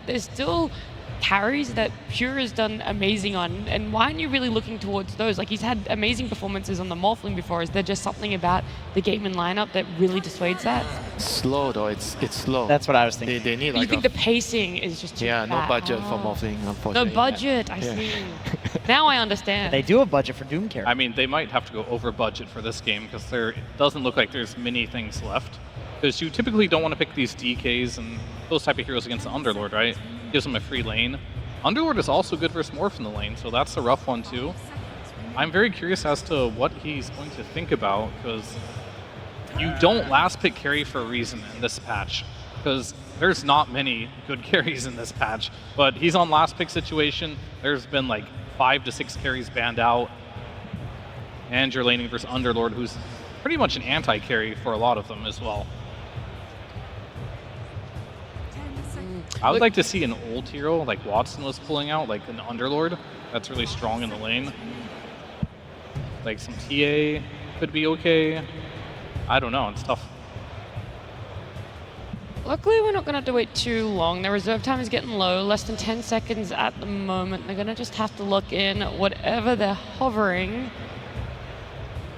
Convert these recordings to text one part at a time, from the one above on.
there's still carries that Pure has done amazing on, and why aren't you really looking towards those? Like, he's had amazing performances on the Morphling before. Is there just something about the GAIMIN lineup that really dissuades that? Slow though, it's slow. That's what I was thinking. They need You like think the pacing is just too no fat? budget for Morphling, unfortunately. No budget, I see. Now I understand. They do have budget for Doom carry. I mean, they might have to go over budget for this game because it doesn't look like there's many things left. Because you typically don't want to pick these DKs and those type of heroes against the Underlord, right? Gives them a free lane. Underlord is also good versus Morph in the lane, so that's a rough one too. I'm very curious as to what he's going to think about, because you don't last pick carry for a reason in this patch, because there's not many good carries in this patch, but he's on last pick situation. There's been like 5 to 6 carries banned out, and you're laning versus Underlord, who's pretty much an anti-carry for a lot of them as well. I would like to see an old hero like Watson was pulling out, like an Underlord that's really strong in the lane. Like some TA could be okay. I don't know, it's tough. Luckily, we're not going to have to wait too long. Their reserve time is getting low, less than 10 seconds at the moment. They're going to just have to look in whatever they're hovering.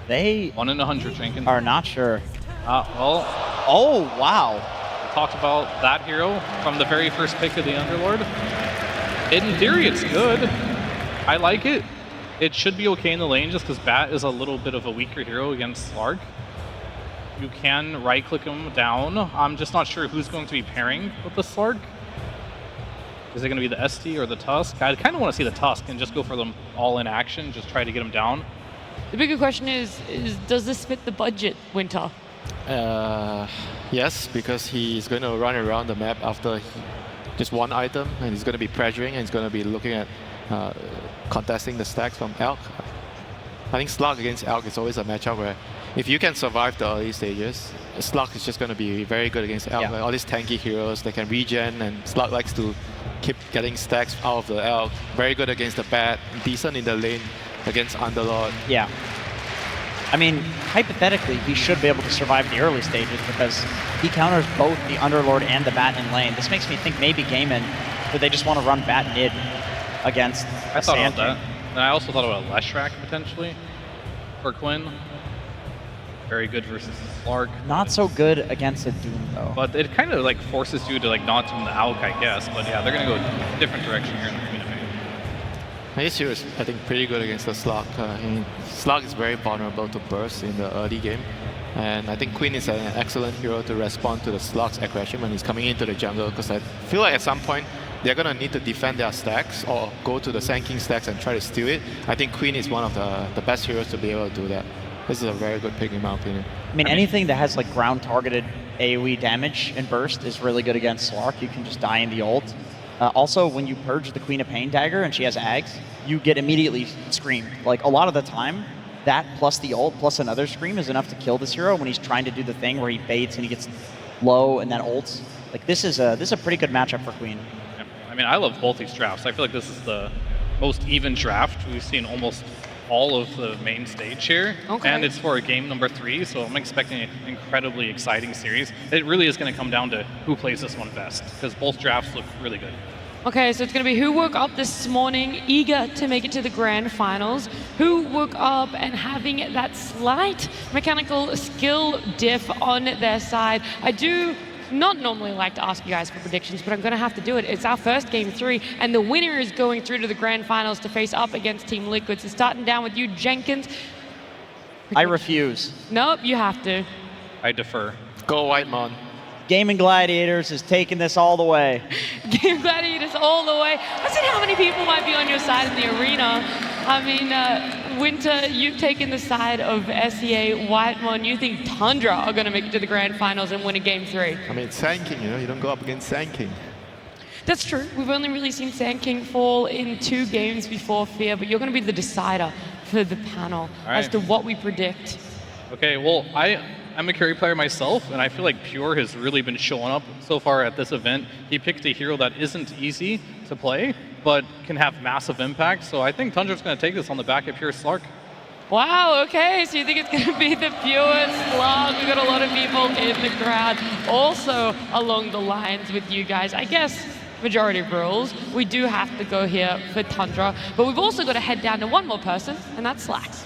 They 1 in 100, Jenkins. are not sure. Well, Oh, wow. we talked about that hero from the very first pick of the Underlord. In theory, it's good. I like it. It should be okay in the lane just because Bat is a little bit of a weaker hero against Slark. You can right-click him down. I'm just not sure who's going to be pairing with the Slark. Is it going to be the ST or the Tusk? I kind of want to see the Tusk and just go for them all in action, just try to get him down. The bigger question is does this fit the budget, Winter? Yes, because he's going to run around the map after just one item, and he's going to be pressuring, and he's going to be looking at contesting the stacks from Elk. I think Slug against Elk is always a matchup where if you can survive the early stages, Slug is just going to be very good against Elk. Yeah. Like all these tanky heroes, they can regen, and Slug likes to keep getting stacks out of the Elk. Very good against the Bat, decent in the lane against Underlord. Yeah. I mean, hypothetically, he should be able to survive the early stages because he counters both the Underlord and the Bat in lane. This makes me think maybe GAIMIN, but they just want to run Bat mid against I thought Sand about King. that. And I also thought about Leshrac potentially for Quinn. Very good versus Slark. Not so good against a Doom, though. But it kind of like forces you to like not doom the Alk, I guess. But yeah, they're going to go a different direction here in the community. This hero is, I think, pretty good against the Slug. Slug is very vulnerable to burst in the early game. And I think Queen is an excellent hero to respond to the Slug's aggression when he's coming into the jungle, because I feel like at some point they're going to need to defend their stacks or go to the Sand King stacks and try to steal it. I think Queen is one of the best heroes to be able to do that. This is a very good pick in my opinion. I mean, anything that has like ground targeted AoE damage and burst is really good against Slark. You can just die in the ult. Also, when you purge the Queen of Pain dagger and she has Ags, you get immediately screamed. Like a lot of the time, that plus the ult plus another scream is enough to kill this hero when he's trying to do the thing where he baits and he gets low and then ults. Like this is a pretty good matchup for Queen. Yeah. I mean, I love both these drafts. I feel like this is the most even draft we've seen almost all of the main stage here. Okay. And it's for game number 3, so I'm expecting an incredibly exciting series. It really is going to come down to who plays this one best, because both drafts look really good. Okay, so it's going to be who woke up this morning eager to make it to the grand finals, who woke up and having that slight mechanical skill diff on their side. I do not normally like to ask you guys for predictions, but I'm going to have to do it. It's our first game 3, and the winner is going through to the grand finals to face up against Team Liquid. So starting down with you, Jenkins. I refuse. Nope, you have to. I defer. Go Whitemon. GAIMIN Gladiators is taking this all the way. Game Gladiators all the way. Let's see how many people might be on your side in the arena. I mean, Winter, you've taken the side of SEA, Whitemon. You think Tundra are going to make it to the grand finals and win a game 3? I mean, Sand King, you don't go up against Sand King. That's true. We've only really seen Sand King fall in 2 games before Fear, but you're going to be the decider for the panel as to what we predict. Okay, well, I'm a carry player myself, and I feel like Pure has really been showing up so far at this event. He picked a hero that isn't easy to play, but can have massive impact. So I think Tundra's going to take this on the back of Pure Slark. Wow, okay, so you think it's going to be the Pure Slug. We've got a lot of people in the crowd also along the lines with you guys. I guess majority of rules, we do have to go here for Tundra. But we've also got to head down to one more person, and that's Slacks.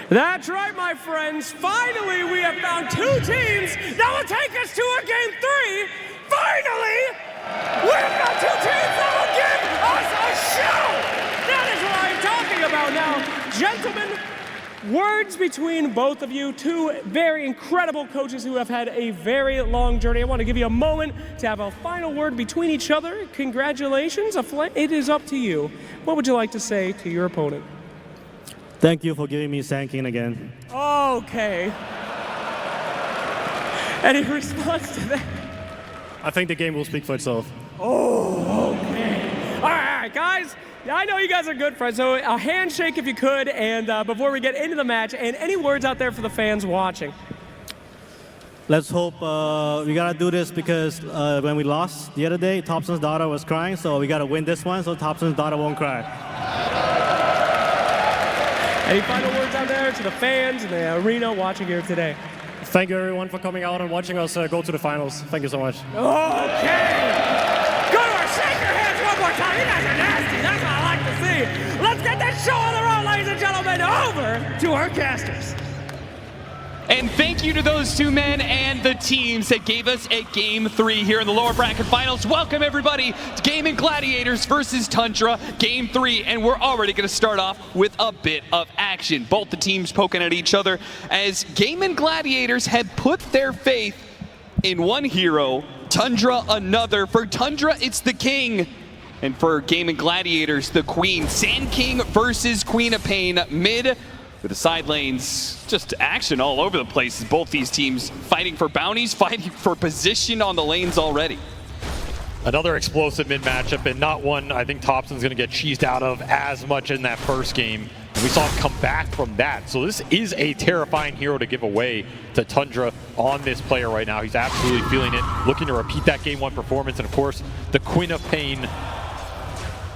That's right, my friends. Finally, we have found 2 teams that will take us to a game 3. Finally, we've got 2 teams that will give us a show. That is what I'm talking about now. Gentlemen, words between both of you, 2 very incredible coaches who have had a very long journey. I want to give you a moment to have a final word between each other. Congratulations. It is up to you. What would you like to say to your opponent? Thank you for giving me Sand King again. Okay. Any response to that? I think the game will speak for itself. Oh, okay. All right, guys. I know you guys are good friends, so a handshake if you could, and before we get into the match, and any words out there for the fans watching? Let's hope we gotta do this because when we lost the other day, Thompson's daughter was crying, so we gotta win this one so Thompson's daughter won't cry. Any final words out there to the fans in the arena watching here today? Thank you everyone for coming out and watching us go to the finals. Thank you so much. Okay. Good, shake your hands one more time. You guys are nasty. That's what I like to see. Let's get this show on the road, ladies and gentlemen, over to our casters. And thank you to those 2 men and the teams that gave us a Game 3 here in the lower bracket finals. Welcome everybody to GAIMIN Gladiators versus Tundra, Game 3. And we're already going to start off with a bit of action. Both the teams poking at each other as GAIMIN Gladiators had put their faith in one hero, Tundra another. For Tundra, it's the King. And for GAIMIN Gladiators, the Queen. Sand King versus Queen of Pain mid. With the side lanes, just action all over the place. Both these teams fighting for bounties, fighting for position on the lanes already. Another explosive mid matchup, and not one I think Thompson's going to get cheesed out of as much in that first game. And we saw him come back from that. So this is a terrifying hero to give away to Tundra on this player right now. He's absolutely feeling it, looking to repeat that Game 1 performance. And of course, the Queen of Pain,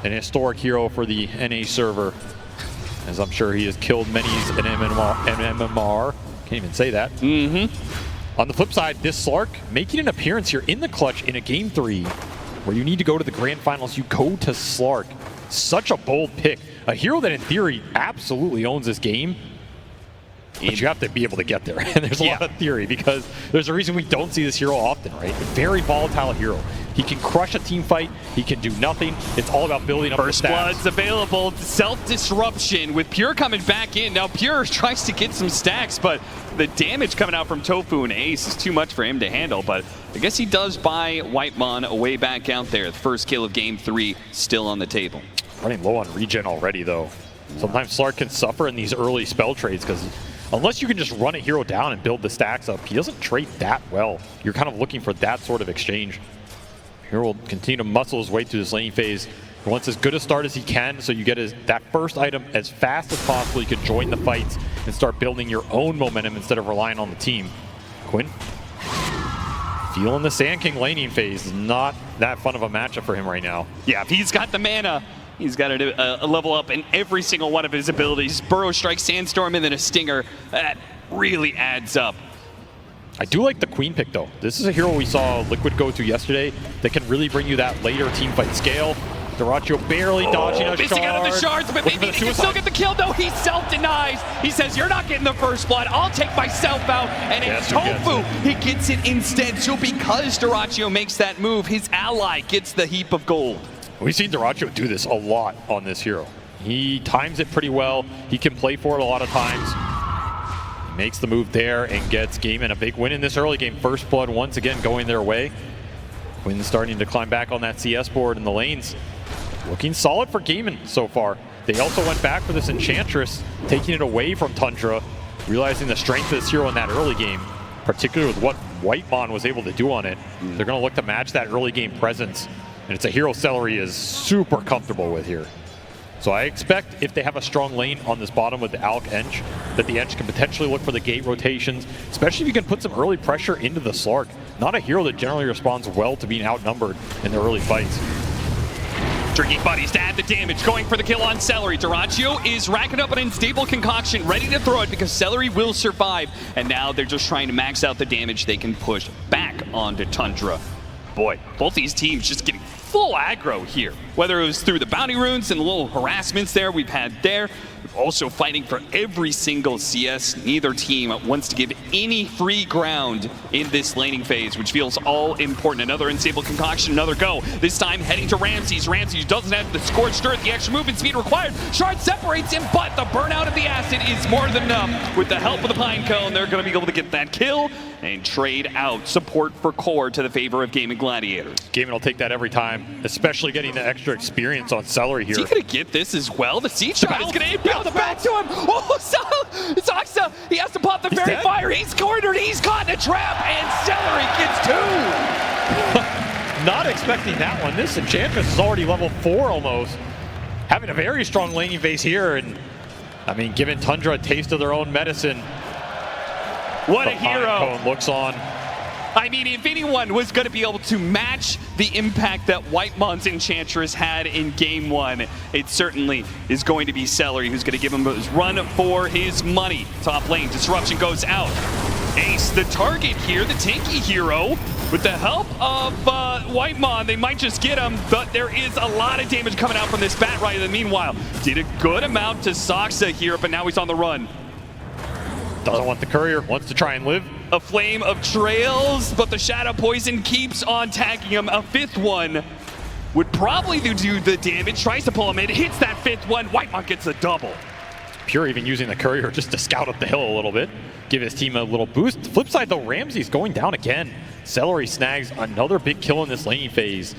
an historic hero for the NA server, as I'm sure he has killed many in MMR. Can't even say that. On the flip side, this Slark making an appearance here in the clutch in a Game 3 where you need to go to the grand finals. You go to Slark. Such a bold pick. A hero that in theory absolutely owns this game, but you have to be able to get there. And there's a lot of theory because there's a reason we don't see this hero often, right? A very volatile hero. He can crush a team fight. He can do nothing. It's all about building up the stats. First Blood's available. Self-disruption with Pure coming back in. Now Pure tries to get some stacks, but the damage coming out from Tofu and Ace is too much for him to handle. But I guess he does buy Whitemon way back out there. The first kill of Game 3 still on the table. Running low on regen already, though. Sometimes Slark can suffer in these early spell trades because unless you can just run a hero down and build the stacks up, he doesn't trade that well. You're kind of looking for that sort of exchange. Hero will continue to muscle his way through this laning phase. He wants as good a start as he can, so you get that first item as fast as possible. You can join the fights and start building your own momentum instead of relying on the team. Quinn, feeling the Sand King laning phase is not that fun of a matchup for him right now. Yeah, if he's got the mana, he's got to level up in every single one of his abilities. Burrow Strike, Sandstorm, and then a Stinger. That really adds up. I do like the Queen pick, though. This is a hero we saw Liquid go to yesterday that can really bring you that later teamfight scale. Dyrachyo barely dodging a shard. Missing out of the shards, but maybe he can still get the kill. No, he self-denies. He says, you're not getting the first blood. I'll take myself out. And it's Tofu. He gets it instead. So because Dyrachyo makes that move, his ally gets the heap of gold. We've seen Dyrachyo do this a lot on this hero. He times it pretty well. He can play for it a lot of times. He makes the move there and gets GAIMIN a big win in this early game. First blood once again going their way. Quinn starting to climb back on that CS board in the lanes. Looking solid for GAIMIN so far. They also went back for this Enchantress, taking it away from Tundra, realizing the strength of this hero in that early game, particularly with what Whitemon was able to do on it. They're going to look to match that early game presence, and it's a hero Celery is super comfortable with here. So I expect if they have a strong lane on this bottom with the Alk Ench, that the Ench can potentially look for the gate rotations, especially if you can put some early pressure into the Slark. Not a hero that generally responds well to being outnumbered in the early fights. Drinking Buddies to add the damage, going for the kill on Celery. Dyrachyo is racking up an unstable concoction, ready to throw it because Celery will survive. And now they're just trying to max out the damage they can push back onto Tundra. Boy, both these teams just getting full aggro here, whether it was through the bounty runes and the little harassments there we've had there. Also fighting for every single CS. Neither team wants to give any free ground in this laning phase, which feels all important. Another unstable concoction, another go. This time heading to Ramses. Ramses doesn't have the scorched earth, the extra movement speed required. Shard separates him, but the burnout of the acid is more than enough. With the help of the Pine Cone, they're going to be able to get that kill and trade out support for core to the favor of GAIMIN Gladiators. GAIMIN will take that every time, especially getting the extra experience on Celery here. Is he going to get this as well? The Siege Shot is going to inbound the back to him. Oh, Zoxa, he has to pop the Fairy Fire. He's cornered, he's caught in a trap, and Celery gets two. Not expecting that one. This Enchantress is already level 4 almost. Having a very strong laning phase here, and I mean, giving Tundra a taste of their own medicine. What a hero. Cone looks on. I mean, if anyone was going to be able to match the impact that Whitemon's Enchantress had in Game 1, it certainly is going to be Celery, who's going to give him his run for his money. Top lane, Disruption goes out. Ace, the target here, the tanky hero. With the help of Whitemon, they might just get him, but there is a lot of damage coming out from this Bat Rider. Meanwhile, did a good amount to Zoxa here, but now he's on the run. Doesn't want the courier, wants to try and live. A flame of trails, but the Shadow Poison keeps on tagging him. A fifth one would probably do the damage. Tries to pull him in, hits that fifth one. Whitemon gets a double. Pure even using the courier just to scout up the hill a little bit. Give his team a little boost. Flip side though, Ramsey's going down again. Celery snags another big kill in this laning phase.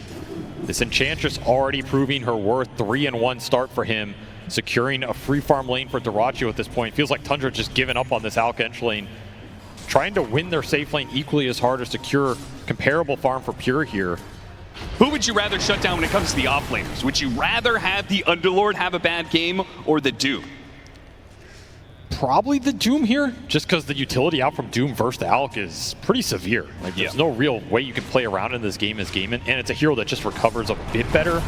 This Enchantress already proving her worth. 3-1 start for him. Securing a free farm lane for Dyrachyo at this point. Feels like Tundra just given up on this Alkench lane. Trying to win their safe lane equally as hard or secure comparable farm for Pure here. Who would you rather shut down when it comes to the offlaners? Would you rather have the Underlord have a bad game or the Doom? Probably the Doom here, just because the utility out from Doom versus the Alk is pretty severe. Like, there's no real way you can play around in this game as GAIMIN, and it's a hero that just recovers a bit better.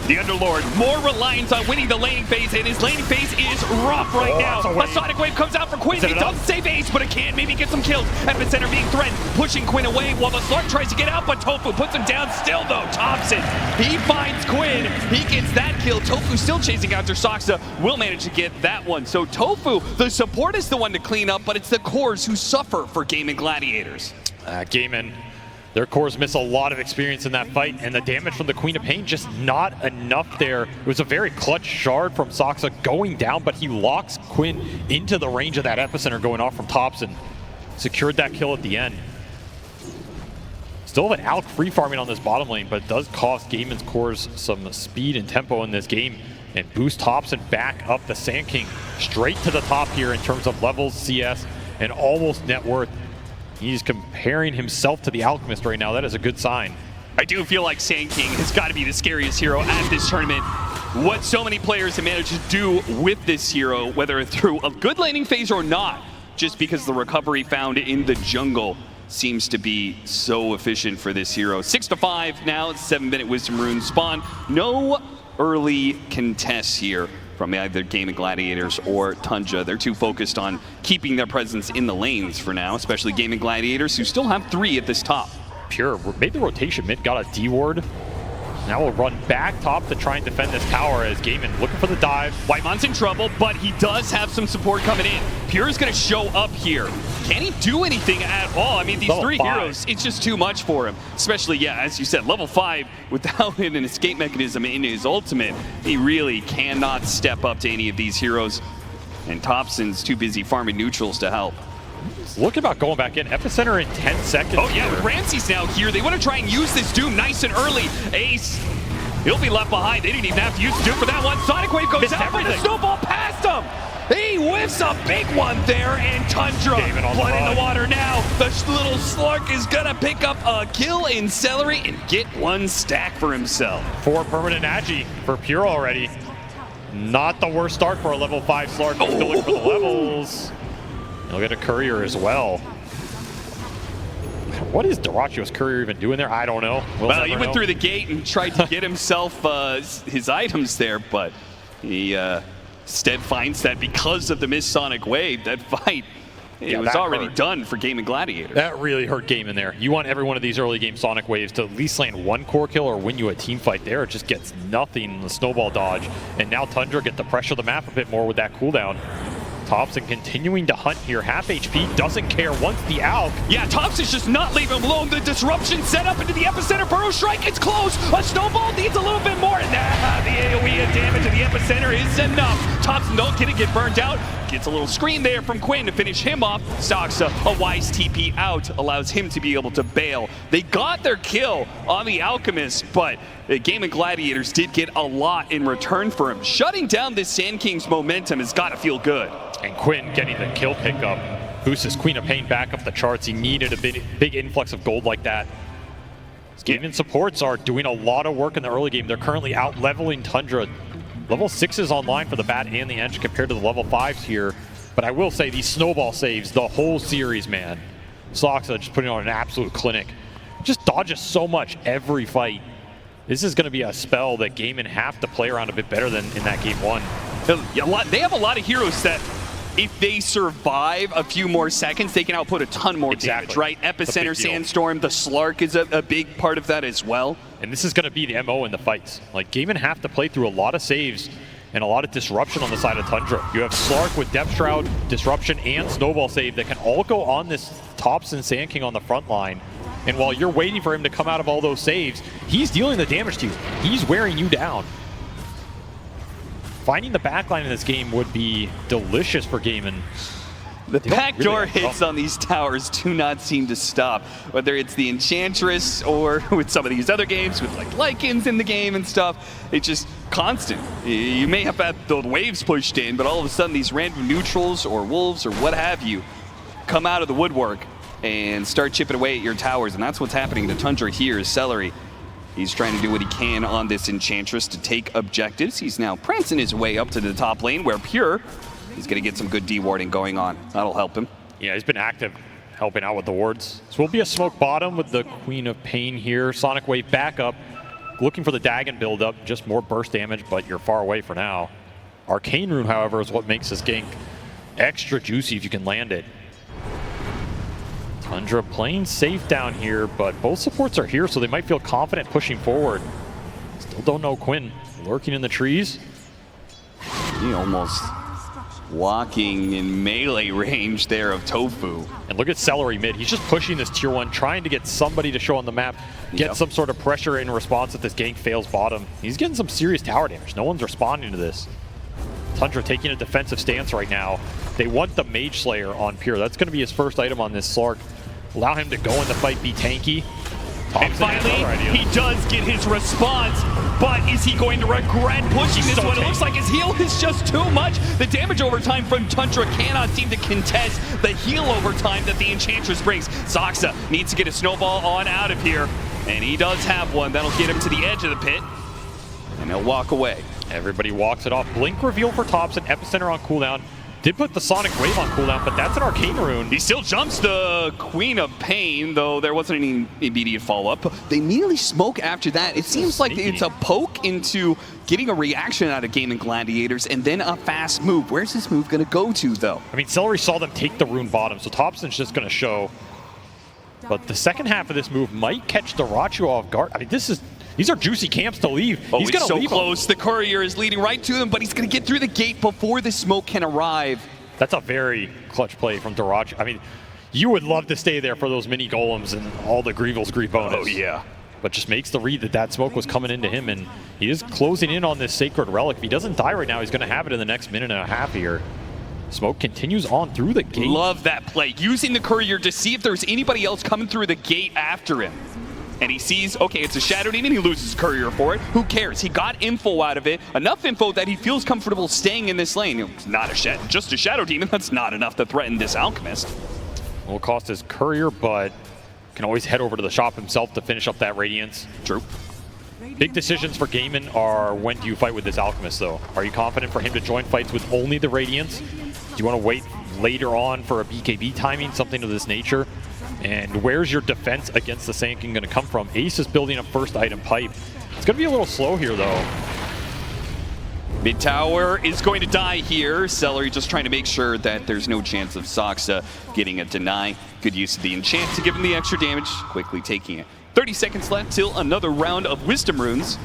The Underlord, more reliance on winning the laning phase, and his laning phase is rough right now. A Sonic Wave comes out for Quinn. He doesn't save Ace, but it can maybe get some kills. Epicenter being threatened, pushing Quinn away while the Slark tries to get out, but Tofu puts him down still though. Thompson, he finds Quinn. He gets that kill. Tofu still chasing after Zoxa, will manage to get that one. So Tofu, the support is the one to clean up, but it's the cores who suffer for GAIMIN Gladiators. GAIMIN, their cores miss a lot of experience in that fight, and the damage from the Queen of Pain just not enough there. It was a very clutch shard from Zoxa going down, but he locks Quinn into the range of that epicenter going off from Thompson. Secured that kill at the end. Still have an Alk free farming on this bottom lane, but it does cost GAIMIN's cores some speed and tempo in this game, and boost Thompson back up the Sand King straight to the top here in terms of levels, CS, and almost net worth. He's comparing himself to the Alchemist right now. That is a good sign. I do feel like Sand King has got to be the scariest hero at this tournament. What so many players have managed to do with this hero, whether through a good laning phase or not, just because the recovery found in the jungle seems to be so efficient for this hero. 6-5 now, 7-minute Wisdom Rune spawn. No early contests here from either GAIMIN Gladiators or Tundra. They're too focused on keeping their presence in the lanes for now, especially GAIMIN Gladiators, who still have 3 at this top. Pure made the rotation mid, got a D-ward. Now we'll run back top to try and defend this tower as GAIMIN looking for the dive. Whitemon's in trouble, but he does have some support coming in. Pure is going to show up here. Can he do anything at all? I mean, these level 3 heroes, it's just too much for him. Especially, yeah, as you said, level 5, without an escape mechanism in his ultimate, he really cannot step up to any of these heroes. And Thompson's too busy farming neutrals to help. Looking about going back in. Epicenter in 10 seconds. Oh yeah, with Ramses now here, they want to try and use this Doom nice and early. Ace, he'll be left behind. They didn't even have to use Doom for that one. Sonic Wave goes out, but the snowball past him. He whiffs a big one there, and Tundra, blood in the water now. The little Slark is gonna pick up a kill in Celery and get 1 stack for himself. 4 permanent Agi for Pure already. Not the worst start for a level 5 Slark, but still looking for the levels. He'll get a courier as well. What is Dyrachyo's courier even doing there? I don't know. Well, he went through the gate and tried to get himself his items there, but he instead finds that because of the missed Sonic Wave, that fight It was already done for GAIMIN Gladiators. That really hurt GAIMIN there. You want every one of these early game Sonic Waves to at least land one core kill or win you a team fight there. It just gets nothing in the snowball dodge. And now Tundra get to pressure the map a bit more with that cooldown. Thompson continuing to hunt here. Half HP, doesn't care, wants the Alk. Yeah, Thompson's just not leaving him alone. The disruption set up into the epicenter. Burrow Strike, it's close. A snowball needs a little bit more. And the AoE damage to the epicenter is enough. Thompson don't get burned out. Gets a little screen there from Quinn to finish him off. Soxa, a wise TP out, allows him to be able to bail. They got their kill on the Alchemist, but the GAIMIN Gladiators did get a lot in return for him. Shutting down this Sand King's momentum has got to feel good. And Quinn getting the kill pickup. Boosts his Queen of Pain back up the charts. He needed a big influx of gold like that. GAIMIN supports are doing a lot of work in the early game. They're currently out leveling Tundra. Level 6 is online for the Bat and the Edge compared to the level 5s here. But I will say these snowball saves, the whole series, man. Soxa just putting on an absolute clinic. Just dodges so much every fight. This is going to be a spell that GAIMIN have to play around a bit better than in that game 1. They have a lot of heroes that, if they survive a few more seconds, they can output a ton more damage, right? Epicenter, Sandstorm, the Slark is a big part of that as well. And this is going to be the MO in the fights. Like, GAIMIN have to play through a lot of saves and a lot of disruption on the side of Tundra. You have Slark with Depth Shroud, Disruption, and Snowball save that can all go on this Thompson Sand King on the front line. And while you're waiting for him to come out of all those saves, he's dealing the damage to you. He's wearing you down. Finding the backline in this game would be delicious for GAIMIN. The backdoor hits on these towers do not seem to stop. Whether it's the Enchantress or with some of these other games with like Lycans in the game and stuff, it's just constant. You may have had the waves pushed in, but all of a sudden these random neutrals or wolves or what have you come out of the woodwork and start chipping away at your towers. And that's what's happening to Tundra here. Celery, he's trying to do what he can on this Enchantress to take objectives. He's now prancing his way up to the top lane where Pure, he's going to get some good D-warding going on. That'll help him. Yeah, he's been active, helping out with the wards. So we'll be a smoke bottom with the Queen of Pain here. Sonic Wave back up, looking for the Dagon build-up. Just more burst damage, but you're far away for now. Arcane Rune, however, is what makes this gank extra juicy if you can land it. Tundra playing safe down here, but both supports are here, so they might feel confident pushing forward. Still don't know Quinn lurking in the trees. He almost walking in melee range there of Tofu. And look at Celery mid. He's just pushing this tier 1, trying to get somebody to show on the map, get some sort of pressure in response if this gank fails bottom. He's getting some serious tower damage. No one's responding to this. Tundra taking a defensive stance right now. They want the Mage Slayer on Pure. That's going to be his first item on this Slark. Allow him to go in the fight, be tanky. And finally, he does get his response, but is he going to regret pushing this one? It looks like his heal is just too much. The damage over time from Tundra cannot seem to contest the heal over time that the Enchantress brings. Soxa needs to get a snowball on out of here, and he does have one. That'll get him to the edge of the pit, and he'll walk away. Everybody walks it off. Blink reveal for Thompson, Epicenter on cooldown. Did put the Sonic Wave on cooldown, but that's an Arcane Rune. He still jumps the Queen of Pain, though there wasn't any immediate follow-up. They immediately smoke after that. It seems like it's a poke into getting a reaction out of GAIMIN Gladiators and then a fast move. Where's this move going to go to, though? I mean, Celery saw them take the rune bottom, so Thompson's just going to show. But the second half of this move might catch Darachu off guard. I mean, these are juicy camps to leave. Oh, he's it's so leave close. The courier is leading right to them, but he's going to get through the gate before the smoke can arrive. That's a very clutch play from Darachu. I mean, you would love to stay there for those mini golems and all the Grievel's Grief bonus. Oh, yeah. But just makes the read that smoke was coming into him, and he is closing in on this Sacred Relic. If he doesn't die right now, he's going to have it in the next minute and a half here. Smoke continues on through the gate. Love that play. Using the courier to see if there's anybody else coming through the gate after him. And he sees, okay, it's a Shadow Demon. He loses Courier for it. Who cares? He got info out of it. Enough info that he feels comfortable staying in this lane. It's not just a Shadow Demon. That's not enough to threaten this Alchemist. Will cost his Courier, but can always head over to the shop himself to finish up that Radiance. True. Big decisions for GAIMIN are when do you fight with this Alchemist, though? Are you confident for him to join fights with only the Radiance? Do you want to wait later on for a BKB timing, something of this nature? And where's your defense against the Sand King going to come from? Ace is building a first item pipe. It's going to be a little slow here, though. Mid tower is going to die here. Celery just trying to make sure that there's no chance of Saksa getting a deny. Good use of the enchant to give him the extra damage, quickly taking it. 30 seconds left till another round of Wisdom Runes.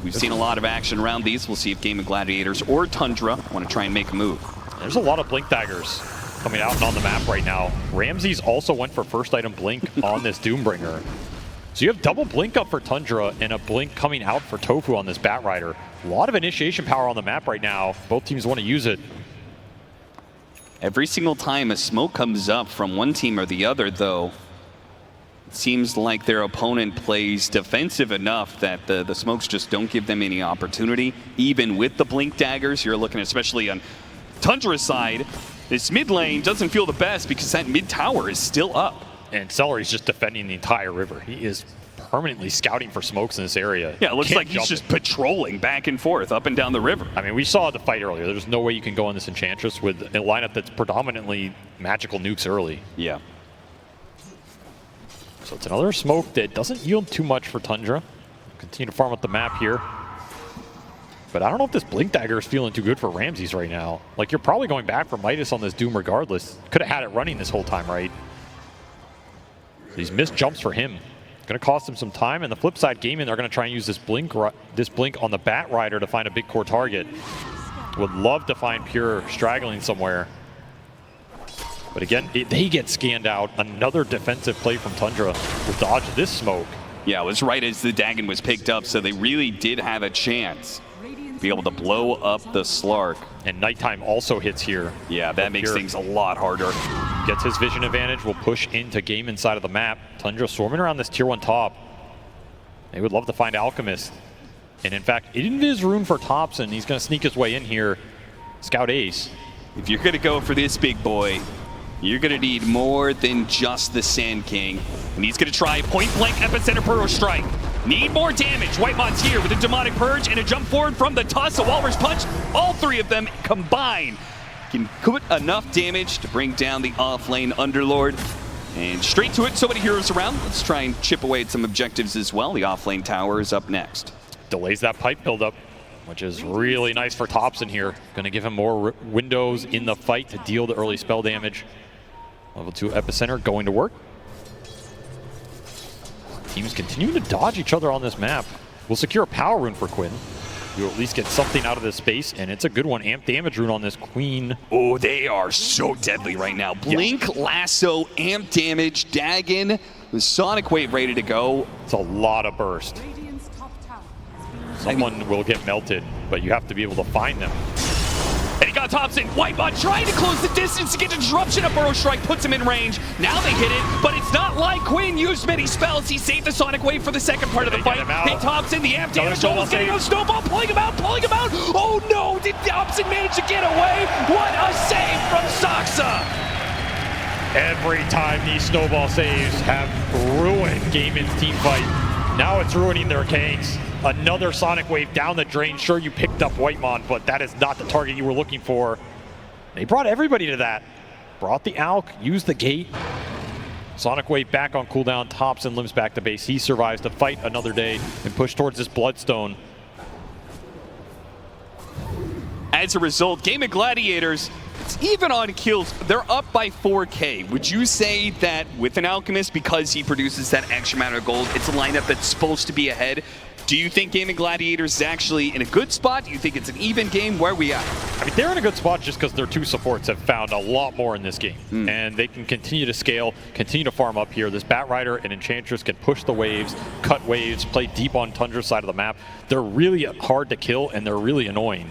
We've seen a lot of action around these. We'll see if GAIMIN Gladiators or Tundra want to try and make a move. There's a lot of Blink Daggers coming out and on the map right now. Ramses also went for first item Blink on this Doombringer. So you have double Blink up for Tundra and a Blink coming out for Tofu on this Bat Rider. A lot of initiation power on the map right now. Both teams want to use it. Every single time a smoke comes up from one team or the other, though, it seems like their opponent plays defensive enough that the smokes just don't give them any opportunity. Even with the Blink Daggers, you're looking especially on Tundra's side, this mid lane doesn't feel the best because that mid tower is still up. And Celery's just defending the entire river. He is permanently scouting for smokes in this area. Yeah, it looks like he's just patrolling back and forth up and down the river. I mean, we saw the fight earlier. There's no way you can go on this Enchantress with a lineup that's predominantly magical nukes early. Yeah. So it's another smoke that doesn't yield too much for Tundra. Continue to farm up the map here. But I don't know if this Blink Dagger is feeling too good for Ramses right now. Like, you're probably going back for Midas on this Doom regardless. Could have had it running this whole time, right? These missed jumps for him. Going to cost him some time. And the flip side, GAIMIN, they're going to try and use this blink on the Bat Rider to find a big core target. Would love to find Pure straggling somewhere. But again, they get scanned out. Another defensive play from Tundra will dodge this smoke. Yeah, it was right as the Dagon was picked up, so they really did have a chance to be able to blow up the Slark. And Nighttime also hits here. Yeah, that makes things a lot harder. Gets his vision advantage, will push into GAIMIN side of the map. Tundra swarming around this tier 1 top. They would love to find Alchemist. And in fact, Invis rune for Thompson. He's going to sneak his way in here. Scout Ace. If you're going to go for this big boy, you're going to need more than just the Sand King. And he's going to try point blank Epicenter Burrow Strike. Need more damage. Whitemon's here with a Demonic Purge and a jump forward from the Tuss, a Walrus Punch. All three of them combined can put enough damage to bring down the off-lane Underlord. And straight to it, so many heroes around. Let's try and chip away at some objectives as well. The off-lane tower is up next. Delays that pipe buildup, which is really nice for Thompson here. Going to give him more windows in the fight to deal the early spell damage. Level 2 Epicenter going to work. Teams continuing to dodge each other on this map. We'll secure a power rune for Quinn. You'll at least get something out of this space, and it's a good one. Amp damage rune on this Queen. Oh, they are so deadly right now. Blink, Lasso, Amp damage, Dagon, with Sonic Wave ready to go. It's a lot of burst. Someone will get melted, but you have to be able to find them. And he got Thompson. Whitebot trying to close the distance to get disruption. A Burrow Strike puts him in range. Now they hit it, but it's not like Quinn used many spells. He saved the Sonic Wave for the second part of the fight. Hit Thompson, the amp damage, almost getting a snowball, pulling him out. Oh no, did Thompson manage to get away? What a save from Saksa! Every time these snowball saves have ruined GAIMIN's team fight. Now it's ruining their Kangs. Another Sonic Wave down the drain. Sure, you picked up Whitemon, but that is not the target you were looking for. They brought everybody to that. Brought the Alk, used the gate. Sonic Wave back on cooldown. Thompson limps back to base. He survives to fight another day and push towards this Bloodstone. As a result, GAIMIN Gladiators, even on kills, they're up by 4K. Would you say that with an Alchemist, because he produces that extra amount of gold, it's a lineup that's supposed to be ahead? Do you think GAIMIN Gladiators is actually in a good spot? Do you think it's an even game? Where are we at? I mean, they're in a good spot just because their two supports have found a lot more in this game. And they can continue to scale, continue to farm up here. This Bat Rider and Enchantress can push the waves, cut waves, play deep on Tundra's side of the map. They're really hard to kill, and they're really annoying.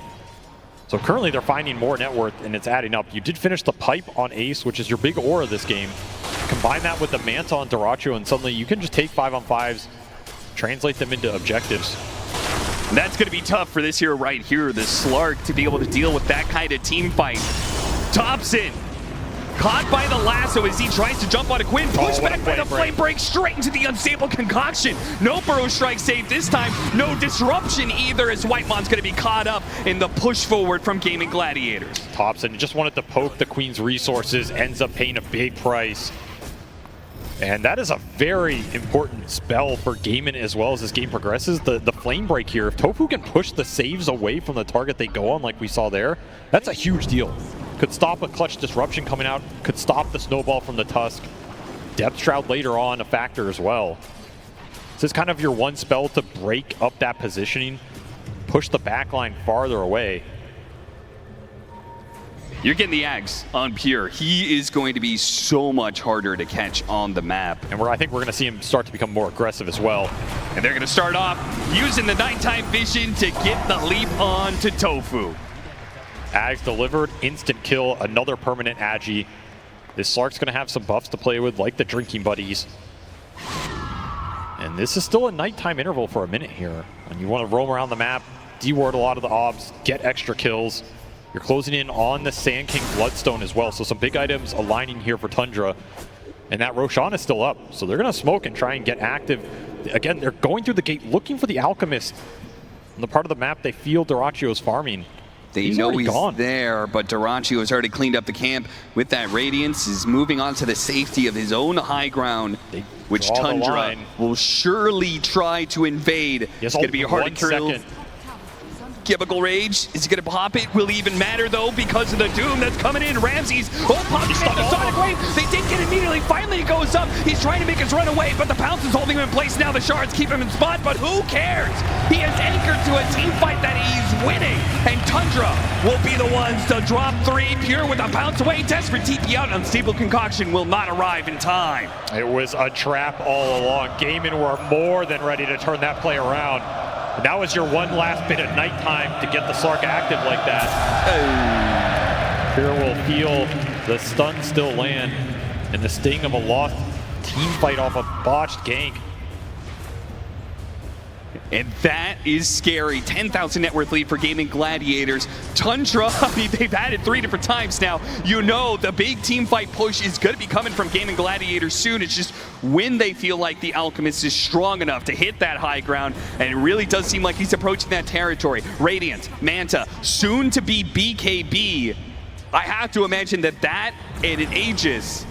So currently they're finding more net worth, and it's adding up. You did finish the pipe on Ace, which is your big aura this game. Combine that with the Manta on Daracho, and suddenly you can just take 5-on-5s, translate them into objectives. And that's going to be tough for this hero right here, this Slark, to be able to deal with that kind of team fight. Thompson caught by the lasso as he tries to jump on a Quinn, pushed back by the flame break straight into the unstable concoction. No Burrow Strike save this time, no disruption either, as Whitemon's going to be caught up in the push forward from GAIMIN Gladiators. Thompson just wanted to poke the Queen's resources, ends up paying a big price. And that is a very important spell for GAIMIN as well as this game progresses. The flame break here, if Tofu can push the saves away from the target they go on like we saw there, that's a huge deal. Could stop a clutch disruption coming out, could stop the snowball from the Tusk. Depth Shroud later on a factor as well. This is kind of your one spell to break up that positioning, push the backline farther away. You're getting the Ags on Pure. He is going to be so much harder to catch on the map. And I think we're going to see him start to become more aggressive as well. And they're going to start off using the nighttime vision to get the leap on to Tofu. Ags delivered, instant kill, another permanent Agi. This Slark's going to have some buffs to play with, like the drinking buddies. And this is still a nighttime interval for a minute here. And you want to roam around the map, deward a lot of the obs, get extra kills. You're closing in on the Sand King Bloodstone as well, so some big items aligning here for Tundra. And that Roshan is still up, so they're going to smoke and try and get active. Again, they're going through the gate looking for the Alchemist. On the part of the map they feel Duracio's farming. They know he's there, but Duracio has already cleaned up the camp with that Radiance, is moving on to the safety of his own high ground, which Tundra will surely try to invade. It's going to be hard to kill. Chemical Rage, is he going to pop it? Will it even matter though because of the Doom that's coming in? Ramses, popping in the Sonic Wave. They did get immediately. Finally it goes up. He's trying to make his run away, but the Pounce is holding him in place now. The Shards keep him in spot, but who cares? He has anchored to a team fight that he's winning, and Tundra will be the ones to drop 3. Pure with a Pounce away. Desperate TP out. Unstable Concoction will not arrive in time. It was a trap all along. GAIMIN were more than ready to turn that play around. And that was your one last bit of nighttime to get the Slark active like that. Pure will feel the stun still land and the sting of a lost team fight off a botched gank. And that is scary. 10,000 net worth lead for GAIMIN Gladiators. Tundra, I mean, they've had it 3 different times now. You know the big team fight push is going to be coming from GAIMIN Gladiators soon. It's just when they feel like the Alchemist is strong enough to hit that high ground, and it really does seem like he's approaching that territory. Radiant, Manta, soon to be BKB. I have to imagine that and an Aegis,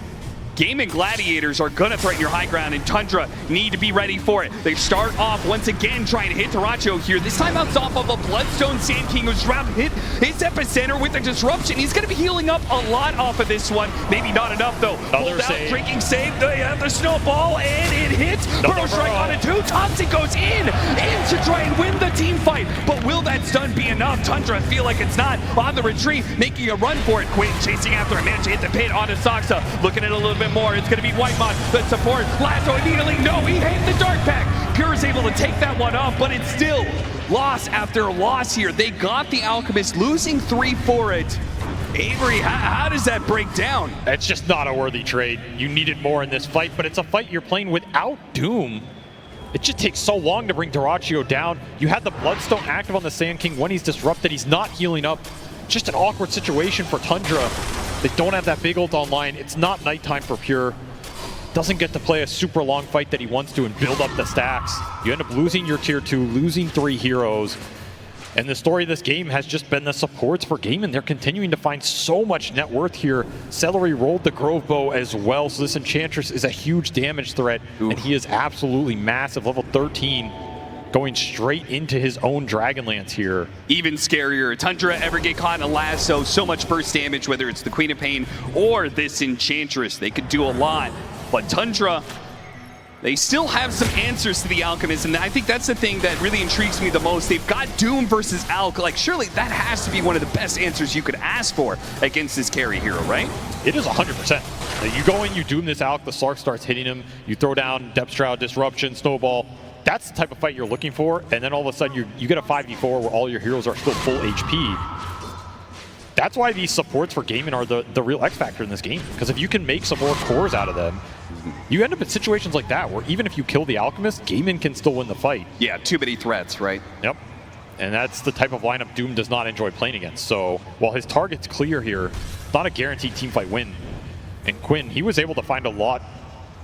GAIMIN Gladiators are going to threaten your high ground, and Tundra need to be ready for it. They start off once again trying to hit Duracio here. This time outs off of a Bloodstone Sand King who's trying to hit his epicenter with the disruption. He's going to be healing up a lot off of this one. Maybe not enough though. Hold out, drinking save, the snowball, and it hits. Burrow Strike on it too. Thompson goes in to try and win the team fight. But will that stun be enough? Tundra feel like it's not. On the retreat, making a run for it. Quinn chasing after him. Man, hit the pit onto Soxa. Looking at it a little bit more. It's going to be Whitemon, the support. Lasso immediately, no, he hates the Dark Pack. Pure is able to take that one off, but it's still loss after loss here. They got the Alchemist, losing 3 for it. Avery, how does that break down? It's just not a worthy trade. You needed more in this fight, but it's a fight you're playing without Doom. It just takes so long to bring Duracio down. You had the Bloodstone active on the Sand King. When he's disrupted, he's not healing up. Just an awkward situation for Tundra. They don't have that big ult online. It's not nighttime for Pure. Doesn't get to play a super long fight that he wants to and build up the stacks. You end up losing your tier 2, losing 3 heroes. And the story of this game has just been the supports for GAIMIN. They're continuing to find so much net worth here. Celery rolled the Grove Bow as well, so this Enchantress is a huge damage threat. Ooh. And he is absolutely massive, level 13. Going straight into his own Dragonlance here. Even scarier. Tundra ever get caught in a lasso, so much burst damage, whether it's the Queen of Pain or this Enchantress. They could do a lot. But Tundra, they still have some answers to the Alchemist, and I think that's the thing that really intrigues me the most. They've got Doom versus Alch. Like, surely that has to be one of the best answers you could ask for against this carry hero, right? It is 100%. You go in, you Doom this Alch, the Slark starts hitting him, you throw down Depth Shroud, Disruption, Snowball. That's the type of fight you're looking for, and then all of a sudden you get a 5v4 where all your heroes are still full HP. That's why these supports for GAIMIN are the real X factor in this game, because if you can make some more cores out of them, you end up in situations like that where even if you kill the Alchemist, GAIMIN can still win the fight. Yeah, too many threats, right? Yep. And that's the type of lineup Doom does not enjoy playing against. So while his target's clear here, it's not a guaranteed teamfight win. And Quinn, he was able to find a lot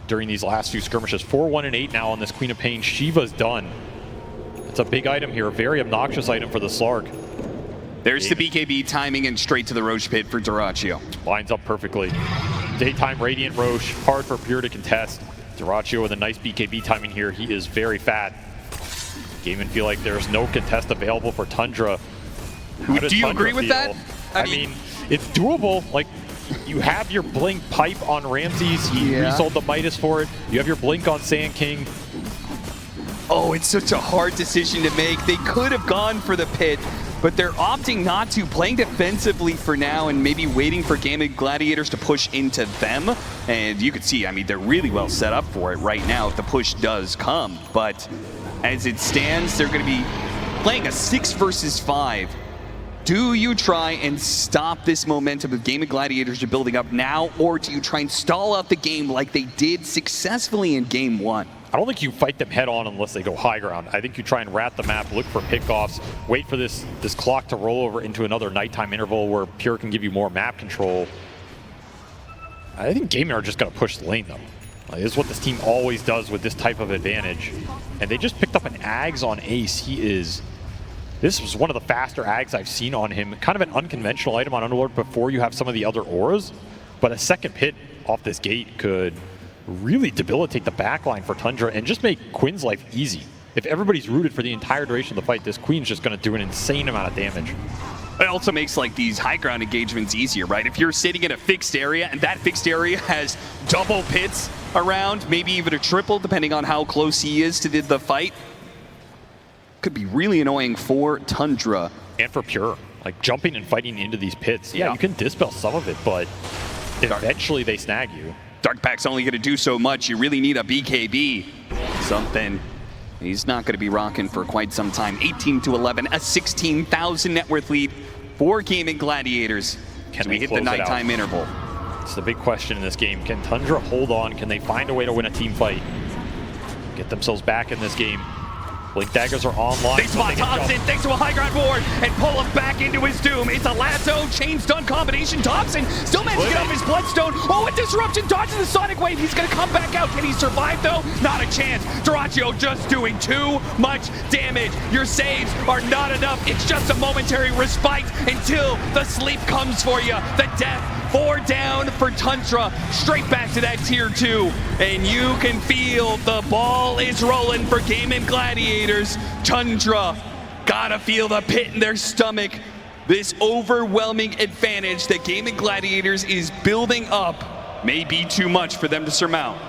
during these last few skirmishes. 4-1 and 8 now on this Queen of Pain. Shiva's done. It's a big item here, a very obnoxious item for the Slark. There's the BKB timing and straight to the Roche pit for Duracio. Lines up perfectly. Daytime Radiant Roche, hard for Pure to contest. Dyrachyo with a nice BKB timing here. He is very fat. GAIMIN feel like there's no contest available for Tundra. Do you agree with that? I mean, it's doable. Like, you have your Blink pipe on Ramses. He resold the Midas for it. You have your Blink on Sand King. Oh, it's such a hard decision to make. They could have gone for the pit, but they're opting not to, playing defensively for now and maybe waiting for GAIMIN Gladiators to push into them. And you can see, I mean, they're really well set up for it right now if the push does come. But as it stands, they're going to be playing a 6 versus 5. Do you try and stop this momentum of GAIMIN Gladiators you're building up now, or do you try and stall out the game like they did successfully in Game 1? I don't think you fight them head on unless they go high ground. I think you try and rat the map, look for pickoffs, wait for this clock to roll over into another nighttime interval where Pure can give you more map control. I think GAIMIN are just going to push the lane, though. Like, this is what this team always does with this type of advantage. And they just picked up an Ags on Ace. This was one of the faster Ags I've seen on him. Kind of an unconventional item on Underlord before you have some of the other auras. But a second pit off this gate could really debilitate the backline for Tundra and just make Quinn's life easy. If everybody's rooted for the entire duration of the fight, this Queen's just going to do an insane amount of damage. It also makes like these high ground engagements easier, right? If you're sitting in a fixed area and that fixed area has double pits around, maybe even a triple, depending on how close he is to the fight, could be really annoying for Tundra. And for Pure. Like, jumping and fighting into these pits. Yeah, you can dispel some of it, but eventually they snag you. Darkpack's only going to do so much. You really need a BKB. Something he's not going to be rocking for quite some time. 18-11, a 16,000 net worth lead for GAIMIN Gladiators. Can we hit the nighttime interval? It's the big question in this game. Can Tundra hold on? Can they find a way to win a team fight? Get themselves back in this game. Blink daggers are online. They spot Thompson thanks to a high ground ward and pull him back into his doom. It's a lasso chain stun combination. Thompson still managed to get off his bloodstone. Oh, a disruption dodges the sonic wave. He's going to come back out. Can he survive though? Not a chance. Dyrachyo just doing too much damage. Your saves are not enough. It's just a momentary respite until the sleep comes for you. The death. 4 down for Tundra, straight back to that tier 2. And you can feel the ball is rolling for GAIMIN Gladiators. Tundra gotta feel the pit in their stomach. This overwhelming advantage that GAIMIN Gladiators is building up may be too much for them to surmount.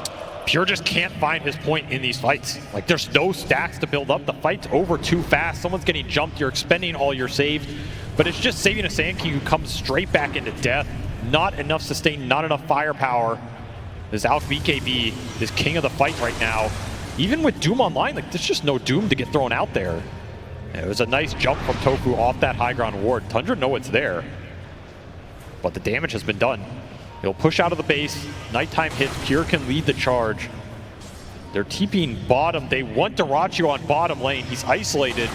Pure just can't find his point in these fights. Like, there's no stacks to build up. The fight's over too fast. Someone's getting jumped. You're expending all your saves. But it's just saving a Sand King who comes straight back into death. Not enough sustain, not enough firepower. This out BKB is king of the fight right now. Even with Doom online, like, there's just no Doom to get thrown out there. It was a nice jump from Tofu off that high ground ward. Tundra know it's there, but the damage has been done. He'll push out of the base. Nighttime hits. Pure can lead the charge. They're TPing bottom. They want Dyrachyo on bottom lane. He's isolated.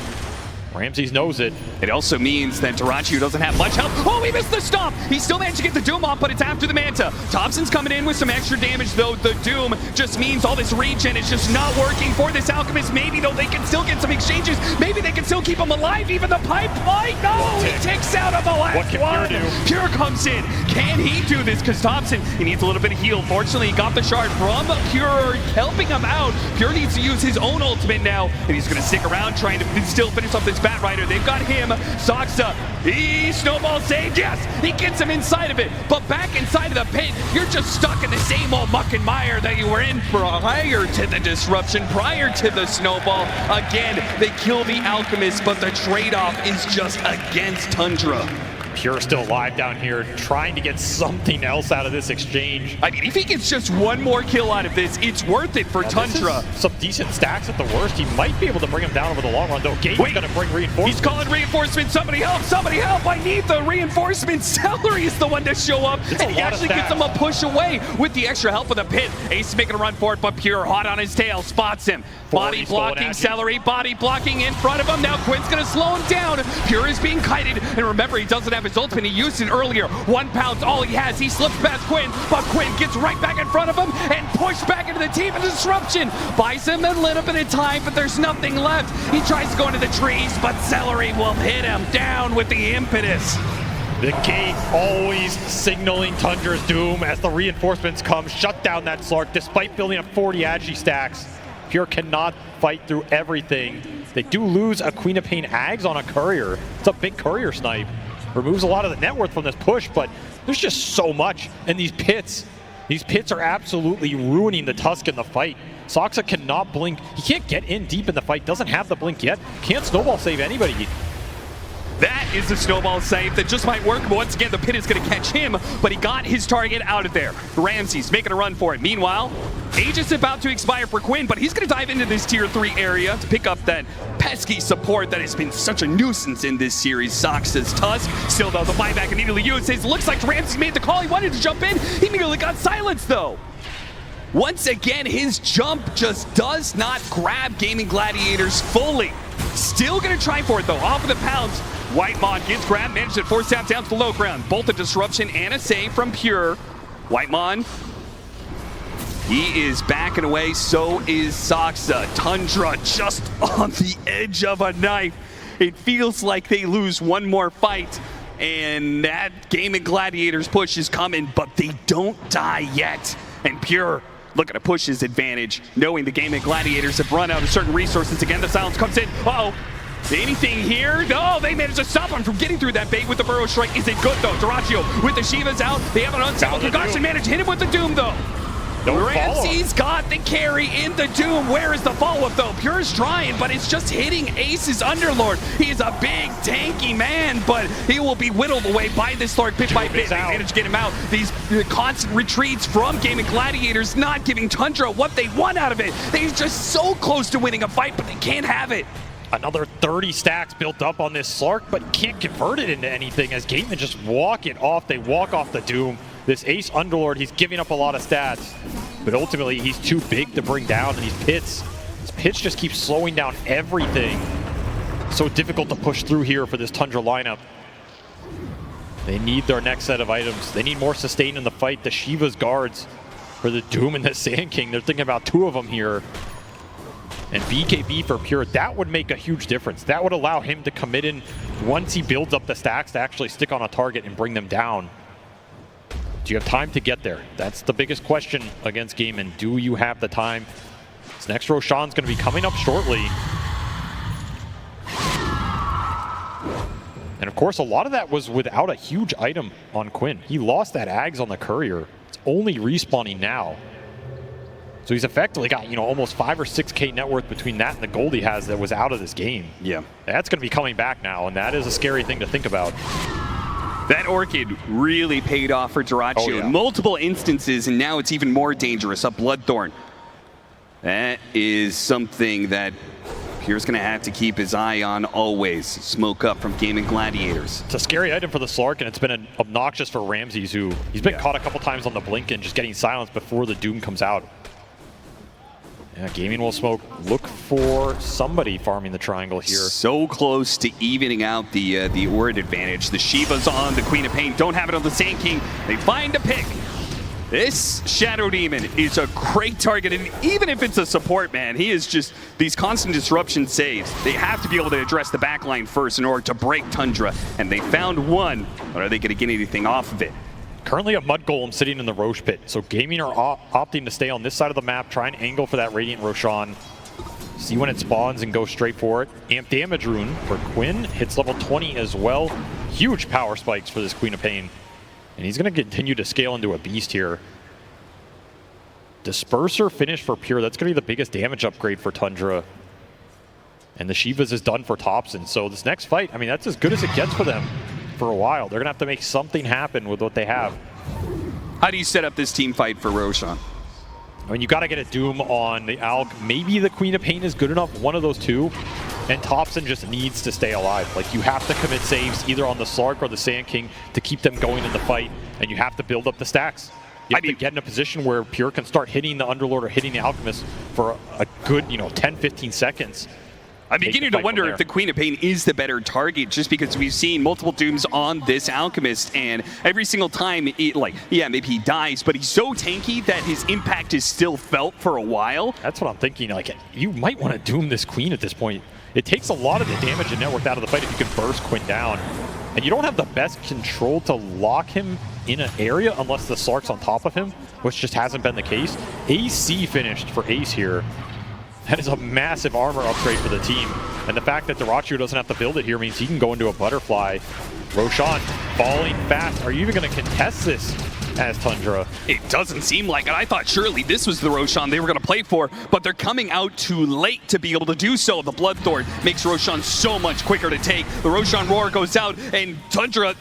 Ramses knows it. It also means that Dyrachyo doesn't have much health. Oh, he missed the stomp! He still managed to get the Doom off, but it's after the Manta. Thompson's coming in with some extra damage, though. The Doom just means all this regen is just not working for this Alchemist. Maybe, though, they can still get some exchanges. Maybe they can still keep him alive. Even the pipe might. No, he takes out on the last what can one. Pure do? Pure comes in. Can he do this? Because Thompson, he needs a little bit of heal. Fortunately, he got the shard from Pure, helping him out. Pure needs to use his own ultimate now, and he's going to stick around trying to still finish off this Bat Rider. They've got him. Saksa, he snowball saved. Yes, he gets him inside of it. But back inside of the pit, you're just stuck in the same old muck and mire that you were in prior to the disruption, prior to the snowball. Again, they kill the Alchemist, but the trade-off is just against Tundra. Pure still alive down here, trying to get something else out of this exchange. I mean, if he gets just one more kill out of this, it's worth it for Tundra. Some decent stacks at the worst. He might be able to bring him down over the long run, though. GAIMIN's going to bring reinforcements. He's calling reinforcements. Somebody help! Somebody help! I need the reinforcements. Celery is the one to show up, and he actually gets him a push away with the extra help of the pit. Ace is making a run for it, but Pure hot on his tail, spots him. Body blocking, Celery, body blocking in front of him. Now Quinn's going to slow him down. Pure is being kited, and remember, he doesn't have his ultimate. He used it earlier. 1 pound's all he has. He slips past Quinn, but Quinn gets right back in front of him and pushed back into the team of disruption. Buys him a little bit of time, but there's nothing left. He tries to go into the trees, but Celery will hit him down with the impetus. The gate always signaling Tundra's doom as the reinforcements come, shut down that Slark despite building up 40 Agi stacks. Pure cannot fight through everything. They do lose a Queen of Pain Ags on a courier. It's a big courier snipe. Removes a lot of the net worth from this push, but there's just so much. And these pits are absolutely ruining the Tusk in the fight. Soxa cannot blink. He can't get in deep in the fight, doesn't have the blink yet. Can't snowball save anybody. That is the snowball save that just might work, but once again, the pit is going to catch him, but he got his target out of there. Ramsey's making a run for it. Meanwhile, Age is about to expire for Quinn, but he's going to dive into this tier 3 area to pick up that pesky support that has been such a nuisance in this series. Soxa's Tusk, still though, the buyback immediately uses. Looks like Ramsey made the call. He wanted to jump in. He immediately got silenced though. Once again, his jump just does not grab GAIMIN Gladiators fully. Still going to try for it though, off of the pounce. Whitemon gets grabbed, managed to force down to the low ground. Both a disruption and a save from Pure. Whitemon, he is backing away, so is Soxa. Tundra just on the edge of a knife. It feels like they lose one more fight, and that GAIMIN Gladiators push is coming, but they don't die yet. And Pure looking to push his advantage, knowing the GAIMIN Gladiators have run out of certain resources. Again, the silence comes in. Uh-oh. Anything here? No, they managed to stop him from getting through that bait with the Burrow Strike. Is it good though? Dyrachyo with the Shivas out. They have an unstable Kakashi managed to hit him with the Doom though. Ramsey's got the carry in the Doom. Where is the follow-up though? Pure's trying, but it's just hitting Ace's Underlord. He is a big, tanky man, but he will be whittled away by this Slark bit by bit. They managed to get him out. These constant retreats from GAIMIN Gladiators not giving Tundra what they want out of it. They're just so close to winning a fight, but they can't have it. Another 30 stacks built up on this Slark, but can't convert it into anything as GAIMIN just walk it off. They walk off the Doom. This Ace Underlord, he's giving up a lot of stats, but ultimately he's too big to bring down, and these pits just keep slowing down everything. So difficult to push through here for this Tundra lineup. They need their next set of items. They need more sustain in the fight. The Shiva's guards for the Doom and the Sand King, they're thinking about 2 of them here. And BKB for Pure, that would make a huge difference. That would allow him to commit in once he builds up the stacks to actually stick on a target and bring them down. Do you have time to get there? That's the biggest question against GAIMIN. Do you have the time? This next Roshan's going to be coming up shortly. And of course, a lot of that was without a huge item on Quinn. He lost that Ags on the Courier. It's only respawning now. So he's effectively got, almost 5 or 6K net worth between that and the gold he has that was out of this game. Yeah. That's going to be coming back now, and that is a scary thing to think about. That Orchid really paid off for Dyrachyo in multiple instances, and now it's even more dangerous. A Bloodthorn. That is something that Pure's going to have to keep his eye on always. Smoke up from GAIMIN Gladiators. It's a scary item for the Slark, and it's been obnoxious for Ramses, who he's been caught a couple times on the blink and just getting silenced before the Doom comes out. Yeah, GAIMIN will smoke. Look for somebody farming the triangle here. So close to evening out the Ord advantage. The Shiva's on, the Queen of Pain don't have it on the Sand King. They find a pick. This Shadow Demon is a great target, and even if it's a support, man, he is just these constant disruption saves. They have to be able to address the backline first in order to break Tundra, and they found one, but are they going to get anything off of it? Currently a Mud Golem sitting in the Roche pit, so GAIMIN are opting to stay on this side of the map, try and angle for that Radiant Roshan. See when it spawns and go straight for it. Amp Damage Rune for Quinn, hits level 20 as well. Huge power spikes for this Queen of Pain. And he's going to continue to scale into a beast here. Disperser finish for Pure, that's going to be the biggest damage upgrade for Tundra. And the Shivas is done for Thompson, so this next fight, that's as good as it gets for them. For a while. They're going to have to make something happen with what they have. How do you set up this team fight for Roshan? You got to get a Doom on the Alk. Maybe the Queen of Pain is good enough, one of those two. And Thompson just needs to stay alive. You have to commit saves either on the Slark or the Sand King to keep them going in the fight. And you have to build up the stacks. You have to get in a position where Pure can start hitting the Underlord or hitting the Alchemist for a good, 10, 15 seconds. I'm beginning to wonder if the Queen of Pain is the better target, just because we've seen multiple Dooms on this Alchemist, and every single time, maybe he dies, but he's so tanky that his impact is still felt for a while. That's what I'm thinking. You might want to Doom this Queen at this point. It takes a lot of the damage and network out of the fight if you can burst Quinn down. and you don't have the best control to lock him in an area unless the Slark's on top of him, which just hasn't been the case. AC finished for Ace here. That is a massive armor upgrade for the team. And the fact that Dyrachyo doesn't have to build it here means he can go into a butterfly. Roshan falling fast. Are you even going to contest this as Tundra? It doesn't seem like it. I thought surely this was the Roshan they were going to play for, but they're coming out too late to be able to do so. The Bloodthorn makes Roshan so much quicker to take. The Roshan Roar goes out, and Tundra,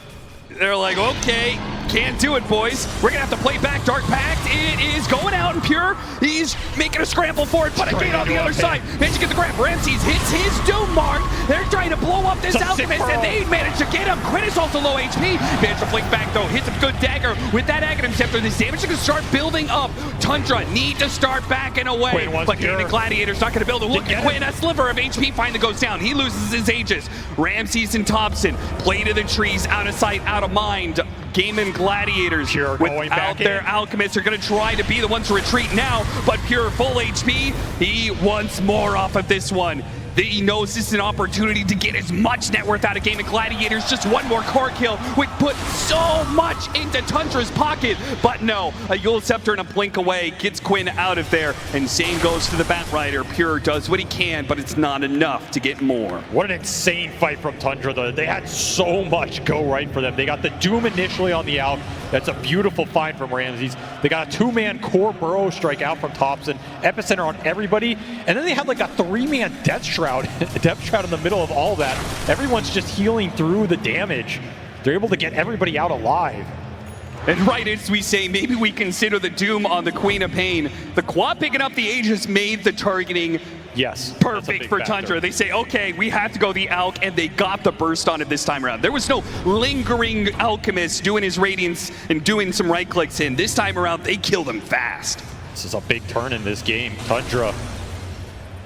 they're like, okay, can't do it, boys. We're going to have to play back Dark Pact. It is going out in Pure. He's making a scramble for it, but a gate on the other side. Managed to get the grab. Ramses hits his Doom mark. They're trying to blow up this Alchemist, and they managed to get him. Quinn is also low HP. Managed to flick back, though. Hits a good dagger with that Aghanim Scepter. This damage is going to start building up. Tundra need to start backing away, but GAIMIN Gladiator's not going to build it. Look at Quinn. A sliver of HP finally goes down. He loses his Aegis. Ramses and Thompson play to the trees, out of sight, out of mind. GAIMIN Gladiators without their Alchemists are going to try to be the ones to retreat now, but Pure full HP. He wants more off of this one. He knows this is an opportunity to get as much net worth out of GAIMIN Gladiators. Just one more core kill would put so much into Tundra's pocket. But no, a Yule Scepter and a blink away gets Quinn out of there. And same goes to the Batrider. Pure does what he can, but it's not enough to get more. What an insane fight from Tundra, though. They had so much go right for them. They got the Doom initially on the Alk. That's a beautiful find from Ramses. They got a 2-man core burrow strike out from Thompson. Epicenter on everybody. And then they had like a 3-man Death Shroud. Death Shroud in the middle of all that. Everyone's just healing through the damage. They're able to get everybody out alive. And right as we say, maybe we consider the Doom on the Queen of Pain. The quad picking up the Aegis made the targeting perfect for Tundra. They say, okay, we have to go the Alk, and they got the burst on it this time around. There was no lingering Alchemist doing his Radiance and doing some right clicks in. This time around, they killed him fast. This is a big turn in this game. Tundra,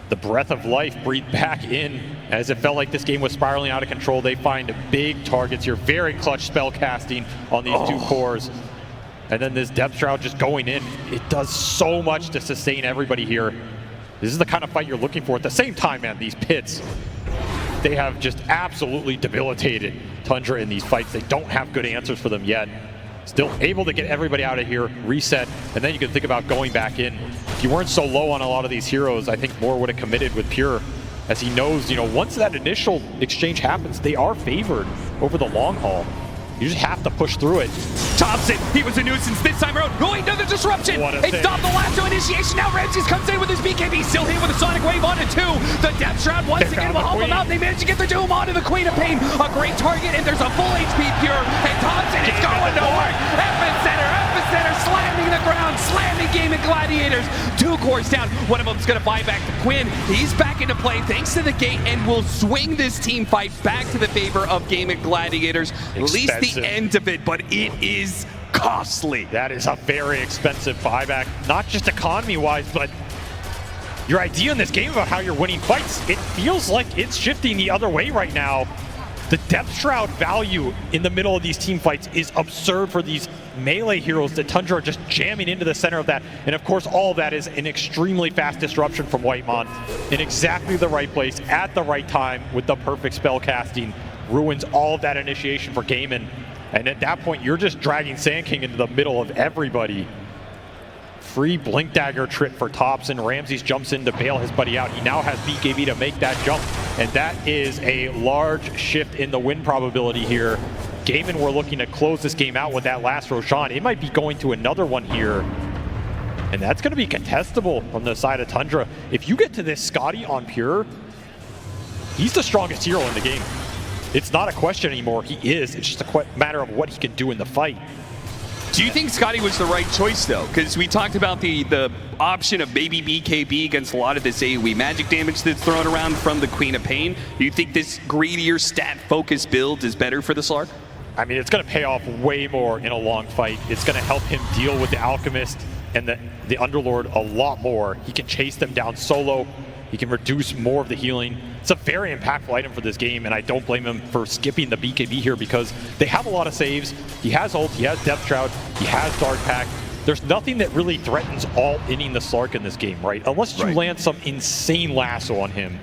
the breath of life breathed back in as it felt like this game was spiraling out of control. They find big targets here. Very clutch spell casting on these two cores. And then this Depth Shroud just going in. It does so much to sustain everybody here. This is the kind of fight you're looking for. At the same time, man, these pits, they have just absolutely debilitated Tundra in these fights. They don't have good answers for them yet. Still able to get everybody out of here, reset, and then you can think about going back in. If you weren't so low on a lot of these heroes, I think more would have committed with Pure, as he knows, you know, once that initial exchange happens, they are favored over the long haul. You just have to push through it. Thompson, he was a nuisance this time around. Going to the disruption. They stopped the lasso initiation. Now Ramses comes in with his BKB. Still hit with a Sonic Wave onto 2. The Death Shroud once again will help him out. They managed to get the Doom onto the Queen of Pain. A great target, and there's a full HP Pure. And Thompson is going to work. Epicenter slamming the ground, slamming GAIMIN Gladiators. 2 cores down. One of them's going to buy back to Quinn. He's back into play thanks to the gate, and will swing this team fight back to the favor of GAIMIN Gladiators. At least the end of it, but it is costly. That is a very expensive buyback, not just economy-wise, but your idea in this game about how you're winning fights, it feels like it's shifting the other way right now. The Depth Shroud value in the middle of these team fights is absurd for these melee heroes that Tundra are just jamming into the center of that. And of course, all of that is an extremely fast disruption from Whitemon in exactly the right place at the right time with the perfect spell casting. Ruins all of that initiation for GAIMIN. And at that point, you're just dragging Sand King into the middle of everybody. Free Blink Dagger trip for Thompson. Ramses jumps in to bail his buddy out. He now has BKB to make that jump. And that is a large shift in the win probability here. GAIMIN were looking to close this game out with that last Roshan. It might be going to another one here. And that's going to be contestable from the side of Tundra. If you get to this Scotty on Pure, he's the strongest hero in the game. It's not a question anymore. He is. It's just a matter of what he can do in the fight. Do you think Scotty was the right choice, though? Because we talked about the option of maybe BKB against a lot of this AoE magic damage that's thrown around from the Queen of Pain. Do you think this greedier, stat-focused build is better for the Slark? I mean, it's going to pay off way more in a long fight. It's going to help him deal with the Alchemist and the Underlord a lot more. He can chase them down solo. He can reduce more of the healing. It's a very impactful item for this game, and I don't blame him for skipping the BKB here because they have a lot of saves. He has ult, he has Depth Shroud, he has Dark Pact. There's nothing that really threatens all-inning the Slark in this game, right? Unless you land some insane lasso on him.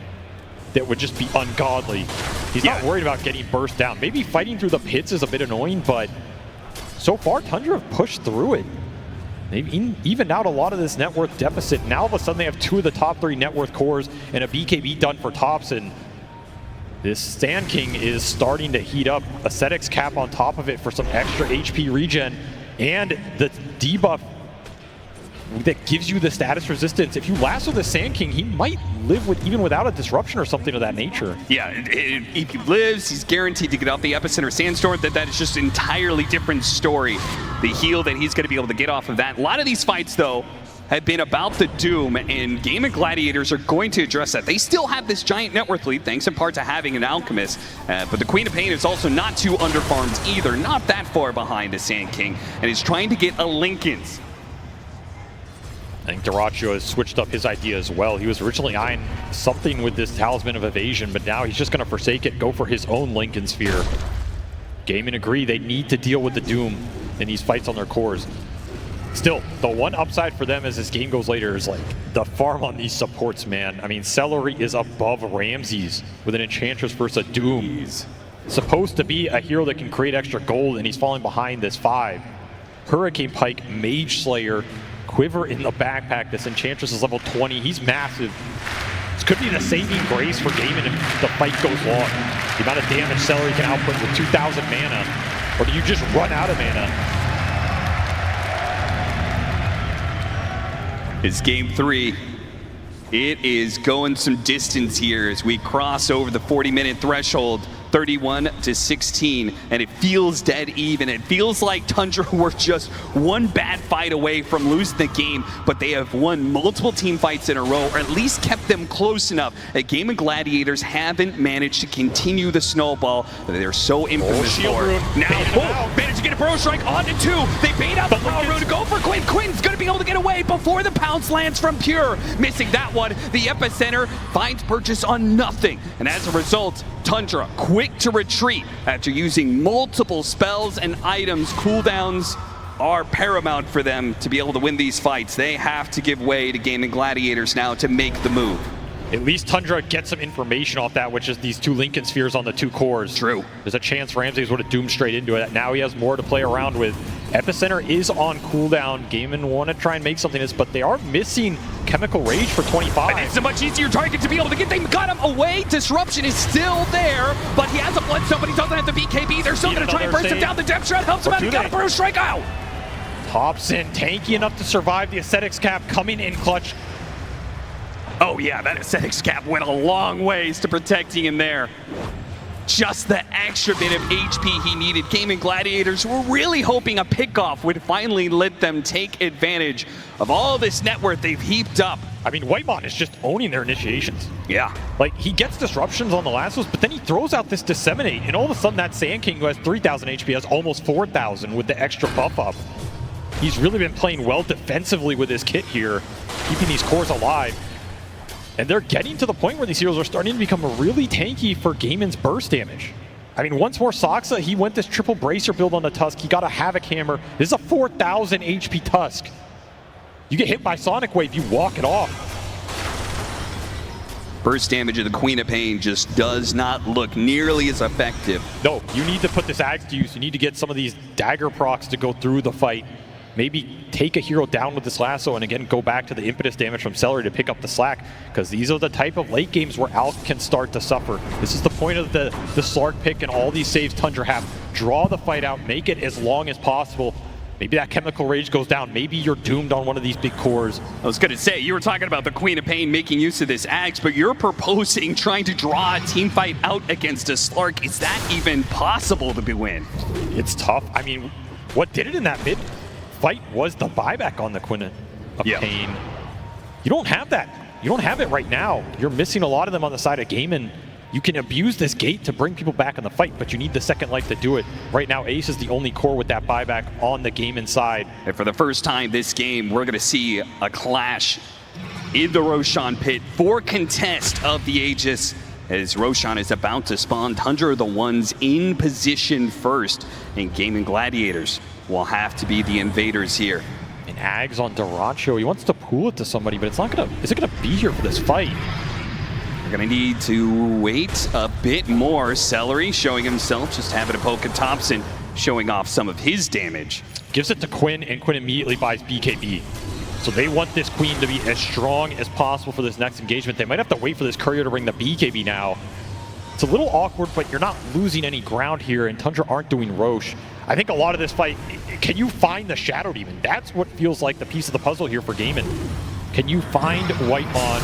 that would just be ungodly. He's not worried about getting burst down. Maybe fighting through the pits is a bit annoying, but so far, Tundra have pushed through it. They've evened out a lot of this net worth deficit. Now all of a sudden they have 2 of the top 3 net worth cores and a BKB done for Thompson. This Sand King is starting to heat up. Ascetics cap on top of it for some extra HP regen, and the debuff that gives you the status resistance. If you lasso the Sand King, he might live with even without a disruption or something of that nature. Yeah, if he lives, he's guaranteed to get off the Epicenter Sandstorm. That is just an entirely different story. The heal that he's going to be able to get off of that. A lot of these fights, though, have been about the Doom, and GAIMIN Gladiators are going to address that. They still have this giant net worth lead, thanks in part to having an Alchemist, but the Queen of Pain is also not too underfarmed either, not that far behind the Sand King, and is trying to get a Linken's. I think Dyrachyo has switched up his idea as well. He was originally eyeing something with this Talisman of Evasion, but now he's just going to forsake it, go for his own Linken Sphere. GAIMIN agree they need to deal with the Doom in these fights on their cores. Still, the one upside for them as this game goes later is like the farm on these supports, man. I mean, Celery is above Ramses with an Enchantress versus a Doom. Supposed to be a hero that can create extra gold, and he's falling behind this 5. Hurricane Pike, Mage Slayer, Quiver in the backpack. This Enchantress is level 20. He's massive. This could be the saving grace for GAIMIN if the fight goes long. The amount of damage Celery can output with 2,000 mana. Or do you just run out of mana? It's game 3. It is going some distance here as we cross over the 40-minute threshold. 31-16, and it feels dead even. It feels like Tundra were just one bad fight away from losing the game, but they have won multiple team fights in a row, or at least kept them close enough that GAIMIN Gladiators haven't managed to continue the snowball that they're so infamous for. Now, managed to get a Burrow Strike onto 2. They bait out the Power Rune to go for Quinn. Quinn's going to be able to get away before the pounce lands from Pure. Missing that one. The Epicenter finds purchase on nothing, and as a result, Tundra quick to retreat after using multiple spells and items. Cooldowns are paramount for them to be able to win these fights. They have to give way to GAIMIN Gladiators now to make the move. At least Tundra gets some information off that, which is these 2 Linken Spheres on the 2 cores. True. There's a chance Ramses would have doomed straight into it. Now he has more to play around with. Epicenter is on cooldown. GAIMIN want to try and make something of this, but they are missing Chemical Rage for 25. And it's a much easier target to be able to get. They got him away. Disruption is still there, but he has a Bloodstone, but he doesn't have the BKB. They're still going to try and burst him down. The Depth Shroud helps him out. He got a Burrow Strike out. Thompson tanky enough to survive the Ascetics cap, coming in clutch. Oh yeah, that Ascetics cap went a long ways to protecting him there. Just the extra bit of HP he needed. GAIMIN Gladiators were really hoping a pickoff would finally let them take advantage of all this net worth they've heaped up. I mean, Whitemon is just owning their initiations. Yeah. Like, he gets disruptions on the lassos, but then he throws out this Disseminate, and all of a sudden that Sand King, who has 3,000 HP, has almost 4,000 with the extra buff up. He's really been playing well defensively with his kit here, keeping these cores alive. And they're getting to the point where these heroes are starting to become really tanky for GAIMIN's burst damage. I mean, once more Soxa, he went this triple bracer build on the Tusk. He got a Havoc Hammer. This is a 4,000 HP Tusk. You get hit by Sonic Wave, you walk it off. Burst damage of the Queen of Pain just does not look nearly as effective. No, you need to put this Axe to use. You need to get some of these dagger procs to go through the fight. Maybe take a hero down with this lasso and again go back to the impetus damage from Celery to pick up the slack, because these are the type of late games where Alk can start to suffer. This is the point of the Slark pick and all these saves Tundra have. Draw the fight out, make it as long as possible. Maybe that Chemical Rage goes down. Maybe you're doomed on one of these big cores. I was going to say, you were talking about the Queen of Pain making use of this Axe, but you're proposing trying to draw a team fight out against a Slark. Is that even possible to win? It's tough. I mean, what did it in that mid fight was the buyback on the Queen of Pain. You don't have that. You don't have it right now. You're missing a lot of them on the side of GAIMIN. You can abuse this gate to bring people back in the fight, but you need the second life to do it. Right now, Ace is the only core with that buyback on the GAIMIN side. And for the first time this game, we're going to see a clash in the Roshan pit for contest of the Aegis. As Roshan is about to spawn, Tundra are the ones in position first, and GAIMIN Gladiators will have to be the invaders here. And Ags on Dyrachyo, he wants to pool it to somebody, but it's not gonna. Is it gonna be here for this fight? They're going to need to wait a bit more. Celery showing himself, just having a poke at Thompson, showing off some of his damage. Gives it to Quinn, and Quinn immediately buys BKB. So they want this Queen to be as strong as possible for this next engagement. They might have to wait for this Courier to bring the BKB now. It's a little awkward, but you're not losing any ground here, and Tundra aren't doing Roche. I think a lot of this fight, can you find the Shadow Demon? That's what feels like the piece of the puzzle here for GAIMIN. Can you find Whitemon,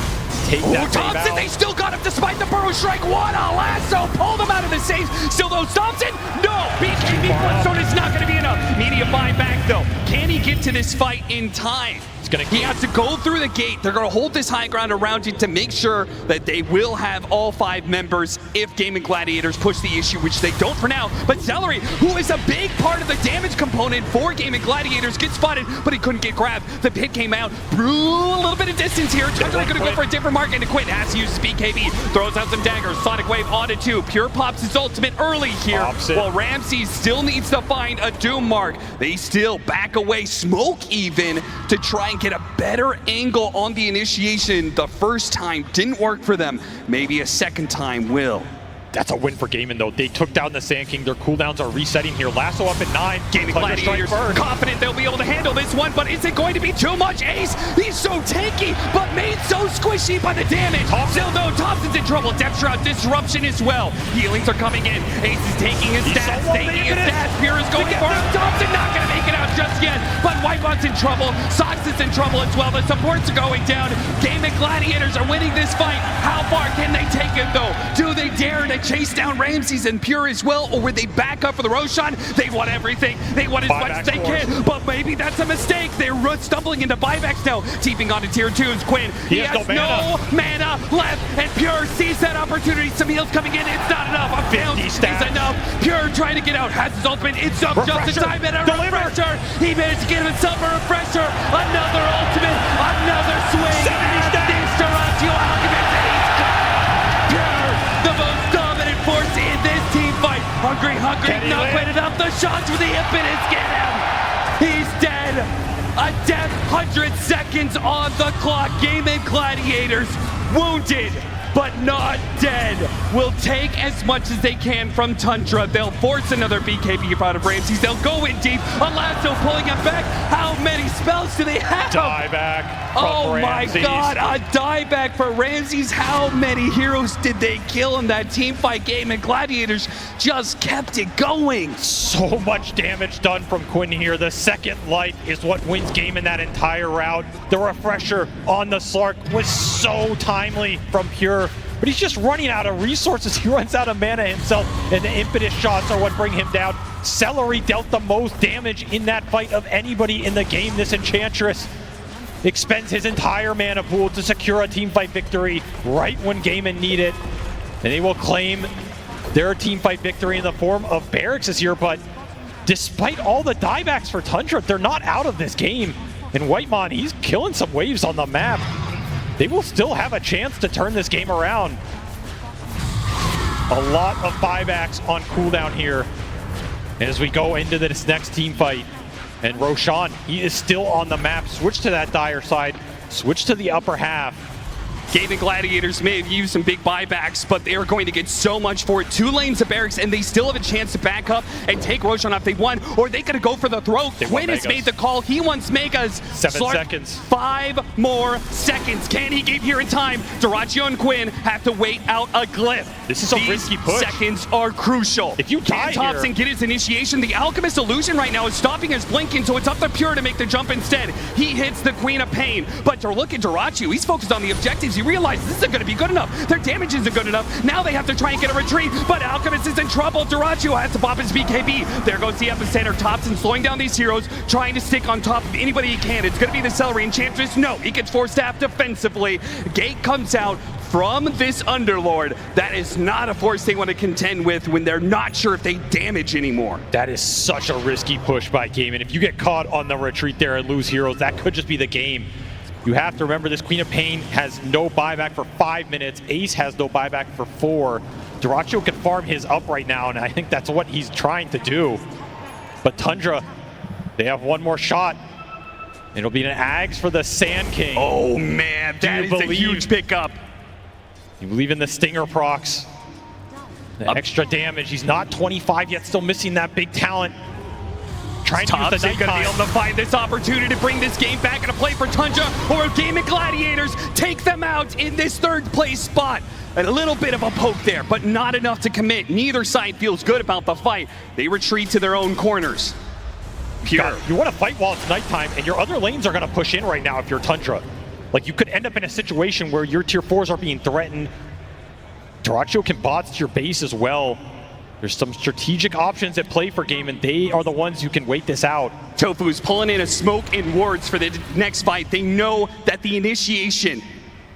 take that Thompson, out? they still got him despite the burrow strike. What a lasso, pulled him out of the saves. Still though, Thompson, no, BKB Bloodstone is not gonna be enough. Media buyback though. Can he get to this fight in time? He has to go through the gate. They're going to hold this high ground around it to make sure that they will have all 5 members if GAIMIN Gladiators push the issue, which they don't for now. But Celery, who is a big part of the damage component for GAIMIN Gladiators, gets spotted, but he couldn't get grabbed. The pit came out, blew a little bit of distance here. Tundra going to go for a different mark, and to Quinn has to use BKB. Throws out some daggers. Sonic Wave onto 2. Pure pops his ultimate early here, while Ramsey still needs to find a Doom mark. They still back away, smoke even, to try and get a better angle on the initiation. The first time didn't work for them. Maybe a second time will. That's a win for GAIMIN though. They took down the Sand King. Their cooldowns are resetting here. Lasso up at 9. GAIMIN Gladiators confident they'll be able to handle this one, but is it going to be too much? Ace, he's so tanky, but made so squishy by the damage. Still though, Thompson's in trouble. Depth Shroud disruption as well. Healings are coming in. Ace is taking his stats, Pure is going for him. Thompson not gonna make it out just yet, but Whitemon's in trouble. Sox is in trouble as well. The supports are going down. GAIMIN Gladiators are winning this fight. How far can they take it though? Do they dare to chase down Ramses and Pure as well, or would they back up for the Roshan? They want everything. They want as much as they can, but maybe that's a mistake. They're stumbling into buybacks now. Teeping onto tier 2's Quinn. He has no mana left, and Pure sees that opportunity. Some heals coming in. It's not enough. A bounce is enough. Pure trying to get out. Has his ultimate. It's up just in time, and a refresher. He managed to get himself a refresher. Another ultimate. Another swing. Distoratio Alchemist, and he's got Pure, the most dominant force in this team fight. Hungry, not quite enough. The shots with the impetus get him. He's dead. A death, 100 seconds on the clock. GAIMIN Gladiators wounded, but not dead. Will take as much as they can from Tundra. They'll force another BKB out of Ramses. They'll go in deep. A lasso pulling him back. How many spells do they have? Dieback. Oh my god, a dieback for Ramses. How many heroes did they kill in that team fight? GAIMIN Gladiators just kept it going. So much damage done from Quinn here. The second life is what wins GAIMIN that entire round. The refresher on the Slark was so timely from Pure, but he's just running out of resources. He runs out of mana himself, and the impetus shots are what bring him down. Celery dealt the most damage in that fight of anybody in the game. This Enchantress expends his entire mana pool to secure a teamfight victory right when GAIMIN need it. And they will claim their teamfight victory in the form of Barracks this year, but despite all the diebacks for Tundra, they're not out of this game. And Whitemon, he's killing some waves on the map. They will still have a chance to turn this game around. A lot of buybacks on cooldown here as we go into this next team fight. And Roshan, he is still on the map. Switch to that dire side. Switch to the upper half. GAIMIN Gladiators may have used some big buybacks, but they are going to get so much for it. 2 lanes of Barracks, and they still have a chance to back up and take Roshan off. They won, or they gotta go for the throw. Quinn has made the call. He wants Megas. 7 seconds. 5 more seconds. Can he get here in time? Doracio and Quinn have to wait out a glyph. This is a risky push. Seconds are crucial. If you die Can Thompson get his initiation? The Alchemist Illusion right now is stopping his blinking, so it's up to Pure to make the jump instead. He hits the Queen of Pain, but to look at Doracio, he's focused on the objectives. He realizes this isn't going to be good enough. Their damage isn't good enough. Now they have to try and get a retreat, but Alchemist is in trouble. Doracio has to pop his BKB. There goes the epicenter. Thompson slowing down these heroes, trying to stick on top of anybody he can. It's going to be the Celery Enchantress. No, he gets 4-staff defensively. Gate comes out from this Underlord. That is not a force they want to contend with when they're not sure if they damage anymore. That is such a risky push by GAIMIN. If you get caught on the retreat there and lose heroes, that could just be the game. You have to remember this Queen of Pain has no buyback for 5 minutes. Ace has no buyback for 4. Doracio can farm his up right now, and I think that's what he's trying to do. But Tundra, they have one more shot. It'll be an Ags for the Sand King. Oh man, that is a huge pickup. You believe in the Stinger procs. The extra damage. He's not 25 yet, still missing that big talent. Trying to use the Thompson gonna be able to find this opportunity to bring this game back into play for Tundra, or GAIMIN Gladiators take them out in this third place spot. A little bit of a poke there, but not enough to commit. Neither side feels good about the fight. They retreat to their own corners. Pure. God, you want to fight while it's nighttime, and your other lanes are going to push in right now if you're Tundra. Like, you could end up in a situation where your tier 4s are being threatened. Dyrachyo can bots to your base as well. There's some strategic options at play for GAIMIN. They are the ones who can wait this out. Tofu's pulling in a smoke and wards for the next fight. They know that the initiation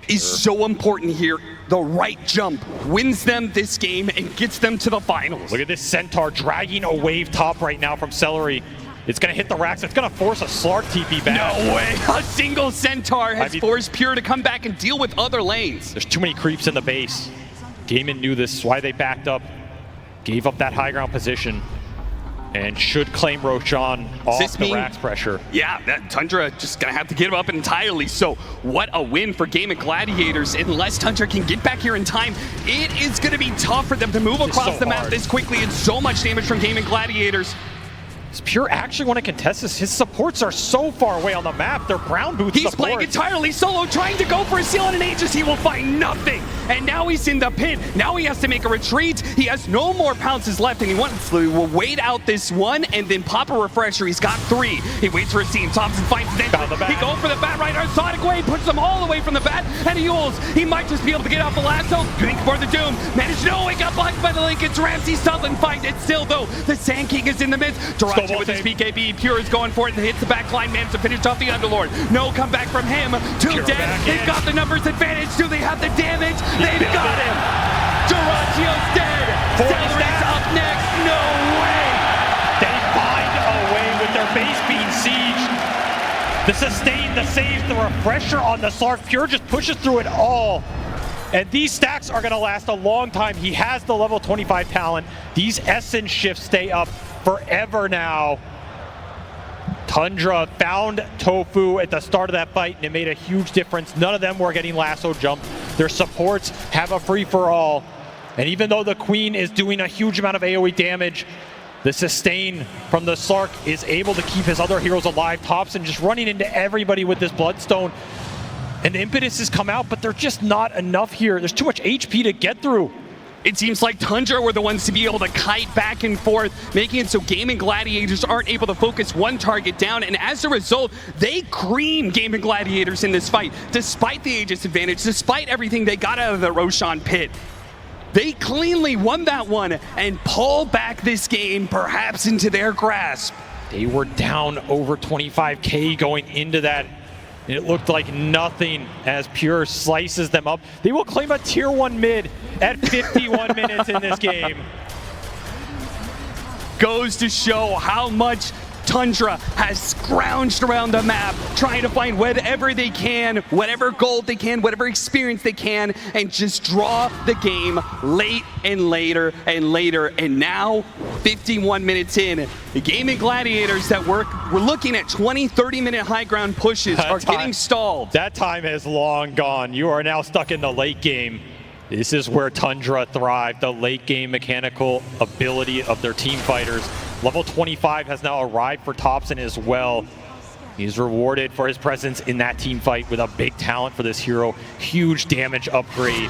is so important here. The right jump wins them this game and gets them to the finals. Look at this Centaur dragging a wave top right now from Celery. It's going to hit the racks. It's going to force a Slark TP back. No way. A single Centaur has forced Pure to come back and deal with other lanes. There's too many creeps in the base. GAIMIN knew this, why they backed up. Gave up that high ground position. And should claim Roshan off the racks pressure. Yeah, that Tundra just going to have to give up entirely. So what a win for GAIMIN Gladiators. Unless Tundra can get back here in time, it is going to be tough for them to move across the map this quickly, and so much damage from GAIMIN Gladiators. Does Pure actually want to contest this? His supports are so far away on the map. They're brown boots He's playing entirely solo, trying to go for a seal, and an Aegis. He will find nothing. And now he's in the pit. Now he has to make a retreat. He has no more pounces left, and he wants to wait out this one and then pop a refresher. He's got 3. He waits for his team. Thompson finds his entry. He goes for the bat right on Sonic Wave, puts them all the way from the bat, and he ults. He might just be able to get off the lasso. Going for the Doom. Managed no, he got blocked by the Lincolns. Ramsey Sutherland finds it still, though. The Sand King is in the midst. Dyrachyo with his BKB. Pure is going for it and hits the back line. Managed to finish off the Underlord. No comeback from him. 2 dead. They've got the numbers advantage. Do they have the damage? They've got him. Dyrachyo's dead. Celery's up next. No way. They find a way with their base being sieged. The sustain, the save, the refresher on the Slark. Pure just pushes through it all. And these stacks are going to last a long time. He has the level 25 talent. These essence shifts stay up forever now. Tundra found Tofu at the start of that fight, and it made a huge difference. None of them were getting lasso jumped. Their supports have a free-for-all. And even though the Queen is doing a huge amount of AoE damage, the sustain from the Slark is able to keep his other heroes alive. Thompson just running into everybody with this Bloodstone. And the impetus has come out, but they're just not enough here. There's too much HP to get through. It seems like Tundra were the ones to be able to kite back and forth, making it so GAIMIN Gladiators aren't able to focus one target down, and as a result, they cream GAIMIN Gladiators in this fight. Despite the Aegis advantage, despite everything they got out of the Roshan pit, they cleanly won that one and pull back this game perhaps into their grasp. They were down over 25k going into that. It looked like nothing as Pure slices them up. They will claim a tier 1 mid at 51 minutes in this game. Goes to show how much Tundra has scrounged around the map, trying to find whatever they can, whatever gold they can, whatever experience they can, and just draw the game late and later and later. And now, 51 minutes in, the GAIMIN Gladiators that we're looking at 20, 30-minute high ground pushes are getting stalled. That time is long gone. You are now stuck in the late game. This is where Tundra thrived, the late game mechanical ability of their team fighters. Level 25 has now arrived for Thompson as well. He's rewarded for his presence in that team fight with a big talent for this hero. Huge damage upgrade.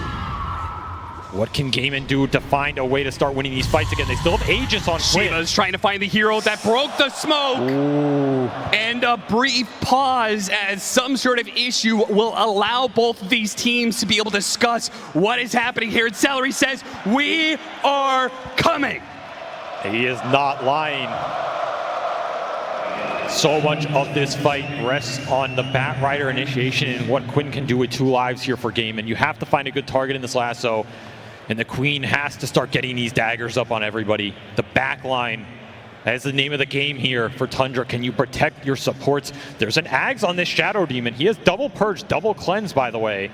What can GAIMIN do to find a way to start winning these fights again? They still have Aegis on Quinn. Shiva's trying to find the hero that broke the smoke. Ooh. And a brief pause as some sort of issue will allow both of these teams to be able to discuss what is happening here. And Celery says, "We are coming." He is not lying. So much of this fight rests on the Bat Rider initiation and what Quinn can do with 2 lives here for GAIMIN. You have to find a good target in this lasso, and the Queen has to start getting these daggers up on everybody. The back line, that's the name of the game here for Tundra. Can you protect your supports? There's an Ags on this Shadow Demon. He has double purge, double cleanse, by the way.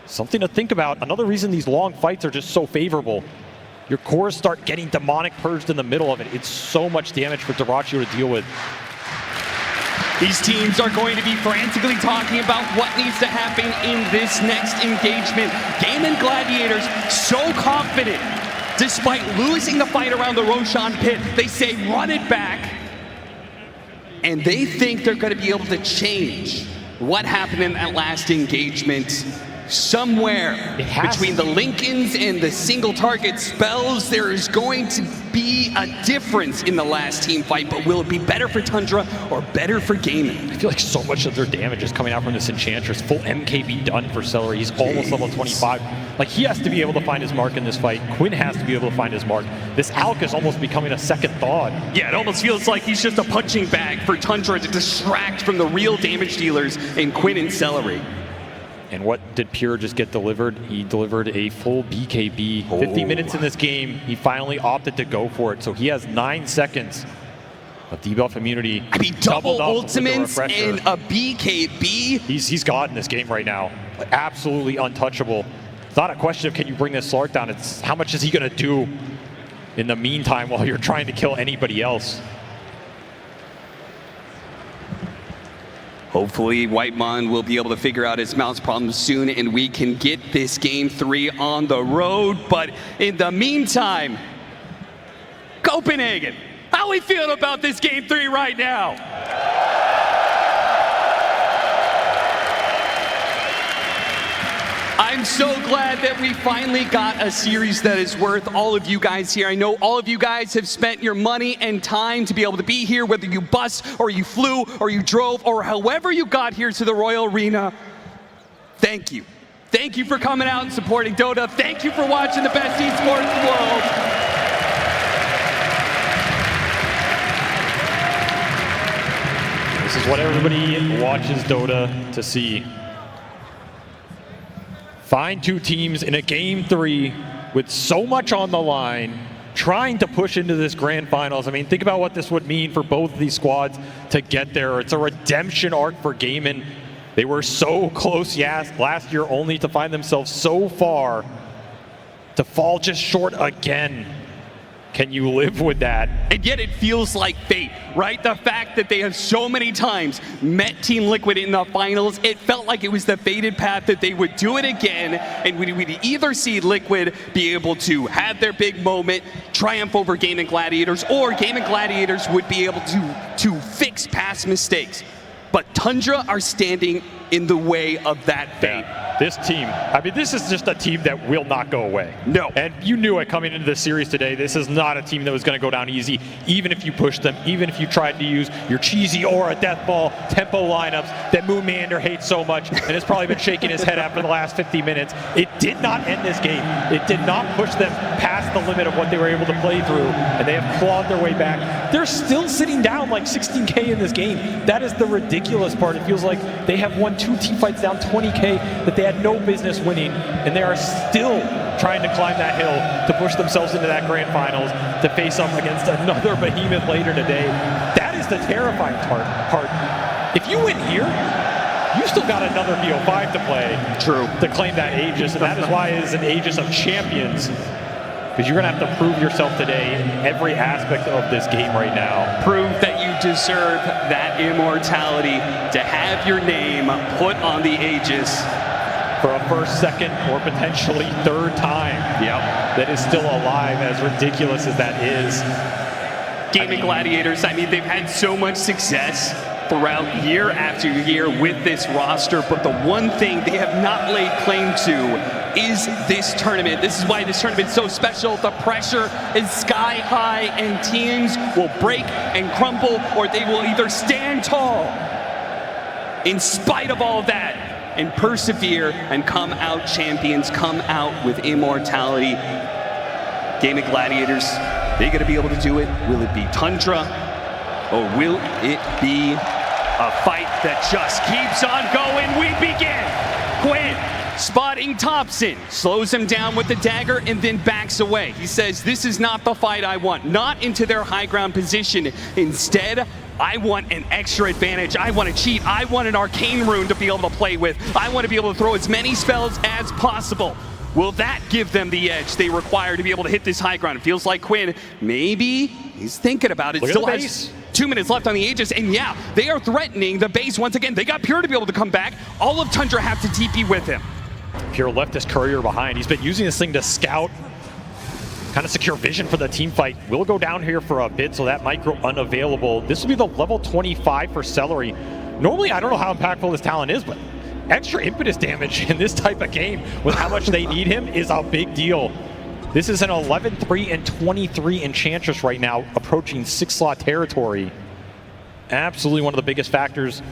Something to think about. Another reason these long fights are just so favorable. Your cores start getting demonic purged in the middle of it. It's so much damage for Dyrachyo to deal with. These teams are going to be frantically talking about what needs to happen in this next engagement. GAIMIN Gladiators so confident, despite losing the fight around the Roshan pit. They say run it back, and they think they're going to be able to change what happened in that last engagement. Somewhere between the Lincolns and the single target spells, there is going to be a difference in the last team fight, but will it be better for Tundra or better for GAIMIN? I feel like so much of their damage is coming out from this Enchantress. Full MKB done for Celery. He's almost level 25. Like, he has to be able to find his mark in this fight. Quinn has to be able to find his mark. This Alk is almost becoming a second thought. Yeah, it almost feels like he's just a punching bag for Tundra to distract from the real damage dealers in Quinn and Celery. And what did Pure just get delivered? He delivered a full BKB. 50 minutes in this game, he finally opted to go for it. So he has 9 seconds of debuff immunity. I mean, double ultimates and a BKB. He's God in this game right now. Absolutely untouchable. It's not a question of can you bring this Slark down, it's how much is he gonna do in the meantime while you're trying to kill anybody else. Hopefully, Whitemon will be able to figure out his mouse problem soon, and we can get this Game 3 on the road. But in the meantime, Copenhagen, how we feeling about this Game 3 right now? I'm so glad that we finally got a series that is worth all of you guys here. I know all of you guys have spent your money and time to be able to be here, whether you bus or you flew or you drove or however you got here to the Royal Arena. Thank you. Thank you for coming out and supporting Dota. Thank you for watching the best esports in the world. This is what everybody watches Dota to see. Find two teams in a Game 3 with so much on the line, trying to push into this grand finals. I mean, think about what this would mean for both of these squads to get there. It's a redemption arc for GAIMIN. They were so close last year, only to find themselves so far to fall just short again. Can you live with that? And yet it feels like fate, right? The fact that they have so many times met Team Liquid in the finals, it felt like it was the fated path that they would do it again, and we'd either see Liquid be able to have their big moment, triumph over GAIMIN Gladiators, or GAIMIN Gladiators would be able to fix past mistakes. But Tundra are standing in the way of that fate. Yeah. This team, I mean, this is just a team that will not go away. No. And you knew it coming into this series today. This is not a team that was going to go down easy, even if you pushed them, even if you tried to use your cheesy Aura, Death Ball, tempo lineups that Moon Meander hates so much and has probably been shaking his head after the last 50 minutes. It did not end this game. It did not push them past the limit of what they were able to play through, and they have clawed their way back. They're still sitting down like 16K in this game. That is the ridiculous part. It feels like they have won 2 team fights down 20K that they had no business winning, and they are still trying to climb that hill to push themselves into that grand finals to face up against another behemoth later today. That is the terrifying part. If you win here, you still got another BO5 to play. True. To claim that Aegis, and that is why it is an Aegis of champions. Because you're going to have to prove yourself today in every aspect of this game right now. Prove that you deserve that immortality, to have your name put on the Aegis. For a first, second, or potentially third time. Yep. That is still alive, as ridiculous as that is. GAIMIN Gladiators, I mean, they've had so much success throughout year after year with this roster, but the one thing they have not laid claim to is this tournament. This is why this tournament is so special. The pressure is sky high, and teams will break and crumble, or they will either stand tall in spite of all of that and persevere and come out champions, come out with immortality. GAIMIN Gladiators, they gonna be able to do it? Will it be Tundra, or will it be a fight that just keeps on going? We begin. Quinn, spotting Thompson, slows him down with the dagger and then backs away. He says, this is not the fight I want, not into their high ground position. Instead, I want an extra advantage. I want to cheat. I want an arcane rune to be able to play with. I want to be able to throw as many spells as possible. Will that give them the edge they require to be able to hit this high ground? It feels like Quinn, maybe he's thinking about it. Still has 2 minutes left on the Aegis, and yeah, they are threatening the base once again. They got Pure to be able to come back. All of Tundra have to TP with him. Pure left his courier behind. He's been using this thing to scout, kind of secure vision for the team fight. Will go down here for a bit, so that micro unavailable. This will be the level 25 for Celery. Normally, I don't know how impactful this talent is, but extra impetus damage in this type of game with how much they need him is a big deal. This is an 11-3 and 23 Enchantress right now, approaching 6-slot territory. Absolutely one of the biggest factors.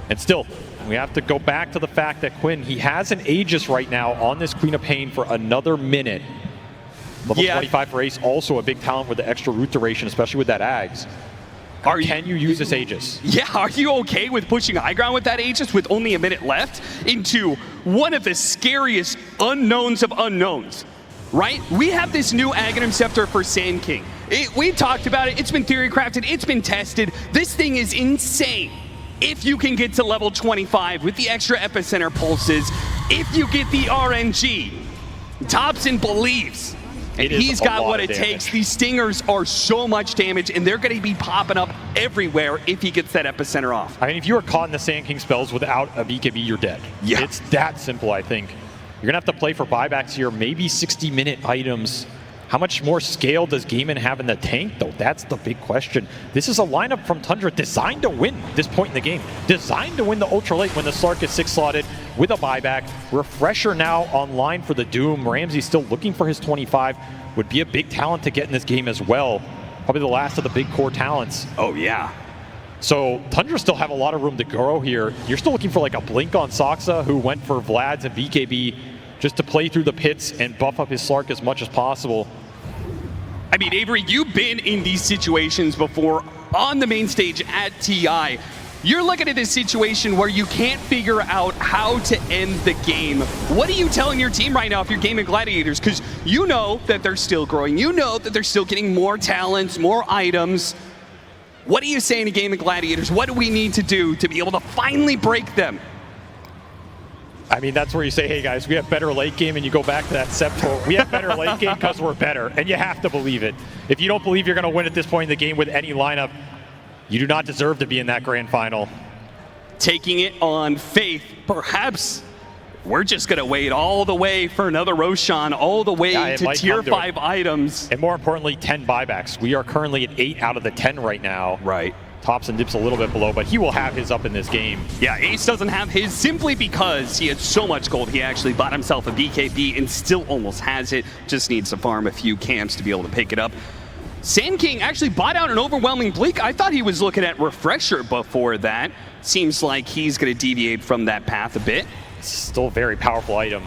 And still, we have to go back to the fact that Quinn, he has an Aegis right now on this Queen of Pain for another minute. Level 25 for Ace, also a big talent with the extra root duration, especially with that Ags. Can you use this Aegis? Yeah, are you okay with pushing high ground with that Aegis with only a minute left into one of the scariest unknowns of unknowns, right? We have this new Aghanim Scepter for Sand King. We talked about it, it's been theory crafted, it's been tested. This thing is insane. If you can get to level 25 with the extra epicenter pulses, if you get the RNG, Topson believes. And he's got what it takes. These stingers are so much damage, and they're going to be popping up everywhere if he gets that epicenter off. I mean, if you are caught in the Sand King spells without a BKB, you're dead. Yeah. It's that simple, I think. You're going to have to play for buybacks here, maybe 60-minute items. How much more scale does GAIMIN have in the tank, though? That's the big question. This is a lineup from Tundra designed to win this point in the game. Designed to win the Ultra Late when the Slark is 6-slotted with a buyback. Refresher now online for the Doom. Ramsey still looking for his 25. Would be a big talent to get in this game as well. Probably the last of the big core talents. Oh, yeah. So Tundra still have a lot of room to grow here. You're still looking for like a blink on Soxa, who went for Vlad's and BKB just to play through the pits and buff up his Slark as much as possible. I mean, Avery, you've been in these situations before on the main stage at TI. You're looking at this situation where you can't figure out how to end the game. What are you telling your team right now if you're GAIMIN Gladiators? Because you know that they're still growing. You know that they're still getting more talents, more items. What are you saying to GAIMIN Gladiators? What do we need to do to be able to finally break them? I mean, that's where you say, hey guys, we have better late game, and you go back to that Scepter. We have better late game because we're better, and you have to believe it. If you don't believe you're going to win at this point in the game with any lineup, you do not deserve to be in that grand final. Taking it on faith, perhaps we're just going to wait all the way for another Roshan, all the way to tier 5 items. And more importantly, 10 buybacks. We are currently at 8 out of the 10 right now. Right. Topson dips a little bit below, but he will have his up in this game. Yeah, Ace doesn't have his simply because he had so much gold. He actually bought himself a BKB and still almost has it. Just needs to farm a few camps to be able to pick it up. Sand King actually bought out an overwhelming Bleak. I thought he was looking at Refresher before that. Seems like he's going to deviate from that path a bit. Still a very powerful item,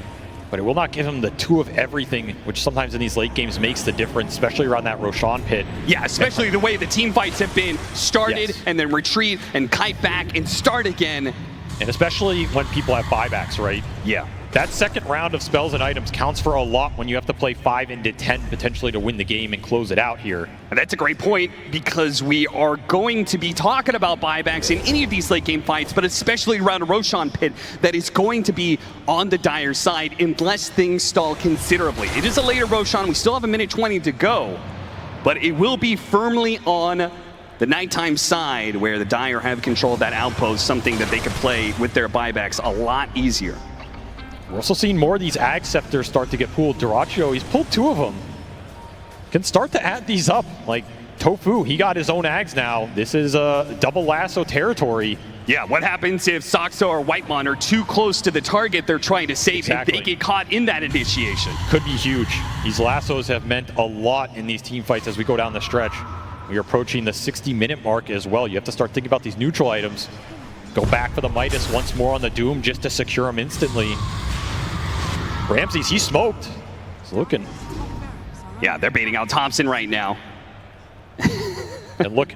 but it will not give him the 2 of everything, which sometimes in these late games makes the difference, especially around that Roshan pit. Yeah, especially the way the team fights have been started and then retreat and kite back and start again. And especially when people have buybacks, right? Yeah. That second round of spells and items counts for a lot when you have to play 5 into 10 potentially to win the game and close it out here. And that's a great point, because we are going to be talking about buybacks in any of these late game fights, but especially around a Roshan pit that is going to be on the dire side unless things stall considerably. It is a later Roshan. We still have a minute 20 to go, but it will be firmly on the nighttime side where the Dire have control of that outpost, something that they could play with their buybacks a lot easier. We're also seeing more of these Ag Scepters start to get pulled. Duracio, he's pulled 2 of them. Can start to add these up. Like Tofu, he got his own Ags now. This is a double lasso territory. Yeah, what happens if Soxa or Whitemon are too close to the target they're trying to save and they get caught in that initiation? Could be huge. These lassos have meant a lot in these team fights as we go down the stretch. We're approaching the 60-minute mark as well. You have to start thinking about these neutral items. Go back for the Midas once more on the Doom just to secure him instantly. Ramses, he's smoked. He's looking. Yeah, they're baiting out Topson right now. And look,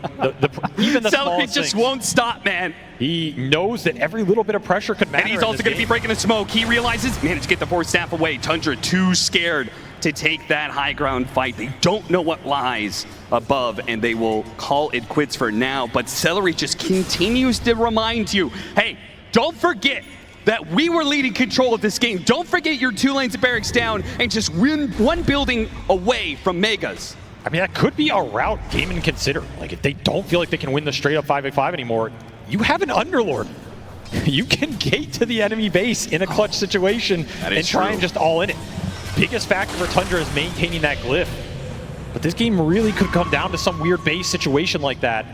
even the Celery just won't stop, man. He knows that every little bit of pressure could matter. And he's also going to be breaking the smoke. He realizes, managed to get the 4th staff away. Tundra too scared to take that high ground fight. They don't know what lies above, and they will call it quits for now. But Celery just continues to remind you, hey, don't forget, that we were leading control of this game. Don't forget your 2 lanes of barracks down and just win 1 building away from Megas. I mean, that could be a route GAIMIN consider. Like, if they don't feel like they can win the straight up 5v5 anymore, you have an Underlord. You can gate to the enemy base in a clutch situation and try and just all in it. Biggest factor for Tundra is maintaining that glyph. But this game really could come down to some weird base situation like that.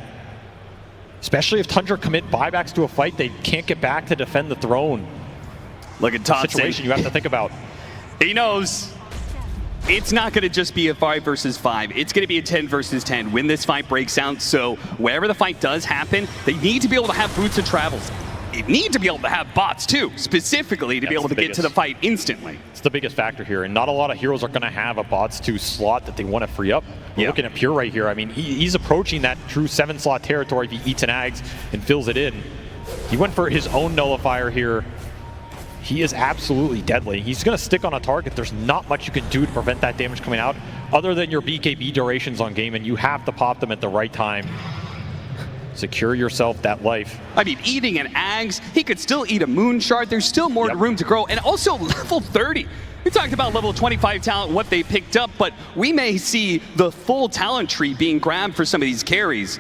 Especially if Tundra commit buybacks to a fight, they can't get back to defend the throne. Look at Thompson. Situation you have to think about. He knows it's not going to just be a 5 versus 5. It's going to be a 10 versus 10 when this fight breaks out. So wherever the fight does happen, they need to be able to have boots and travels. They need to be able to have bots too, specifically to be able to get to the fight instantly. It's the biggest factor here, and not a lot of heroes are going to have a bots 2 slot that they want to free up. We're looking at Pure right here. I mean, he's approaching that true 7-slot territory if he eats an Ags and fills it in. He went for his own nullifier here. He is absolutely deadly. He's going to stick on a target. There's not much you can do to prevent that damage coming out, other than your BKB durations on GAIMIN. You have to pop them at the right time. Secure yourself that life. I mean, eating an Ags, he could still eat a Moon Shard. There's still more room to grow. And also level 30. We talked about level 25 talent, what they picked up, but we may see the full talent tree being grabbed for some of these carries.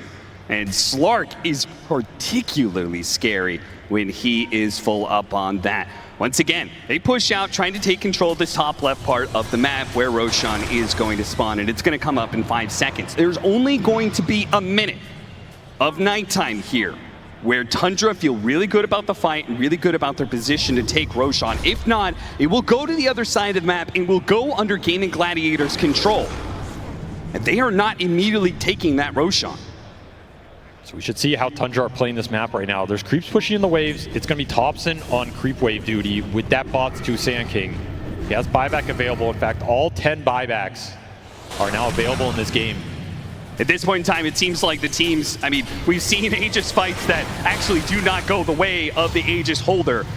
And Slark is particularly scary when he is full up on that. Once again, they push out, trying to take control of this top left part of the map where Roshan is going to spawn, and it's going to come up in 5 seconds. There's only going to be a minute of nighttime here, where Tundra feel really good about the fight and really good about their position to take Roshan. If not, it will go to the other side of the map and will go under GAIMIN Gladiators' control. And they are not immediately taking that Roshan. So we should see how Tundra are playing this map right now. There's creeps pushing in the waves. It's going to be Thompson on creep wave duty with that bots 2 Sand King. He has buyback available. In fact, all 10 buybacks are now available in this game. At this point in time, it seems like the teams, I mean, we've seen Aegis fights that actually do not go the way of the Aegis holder.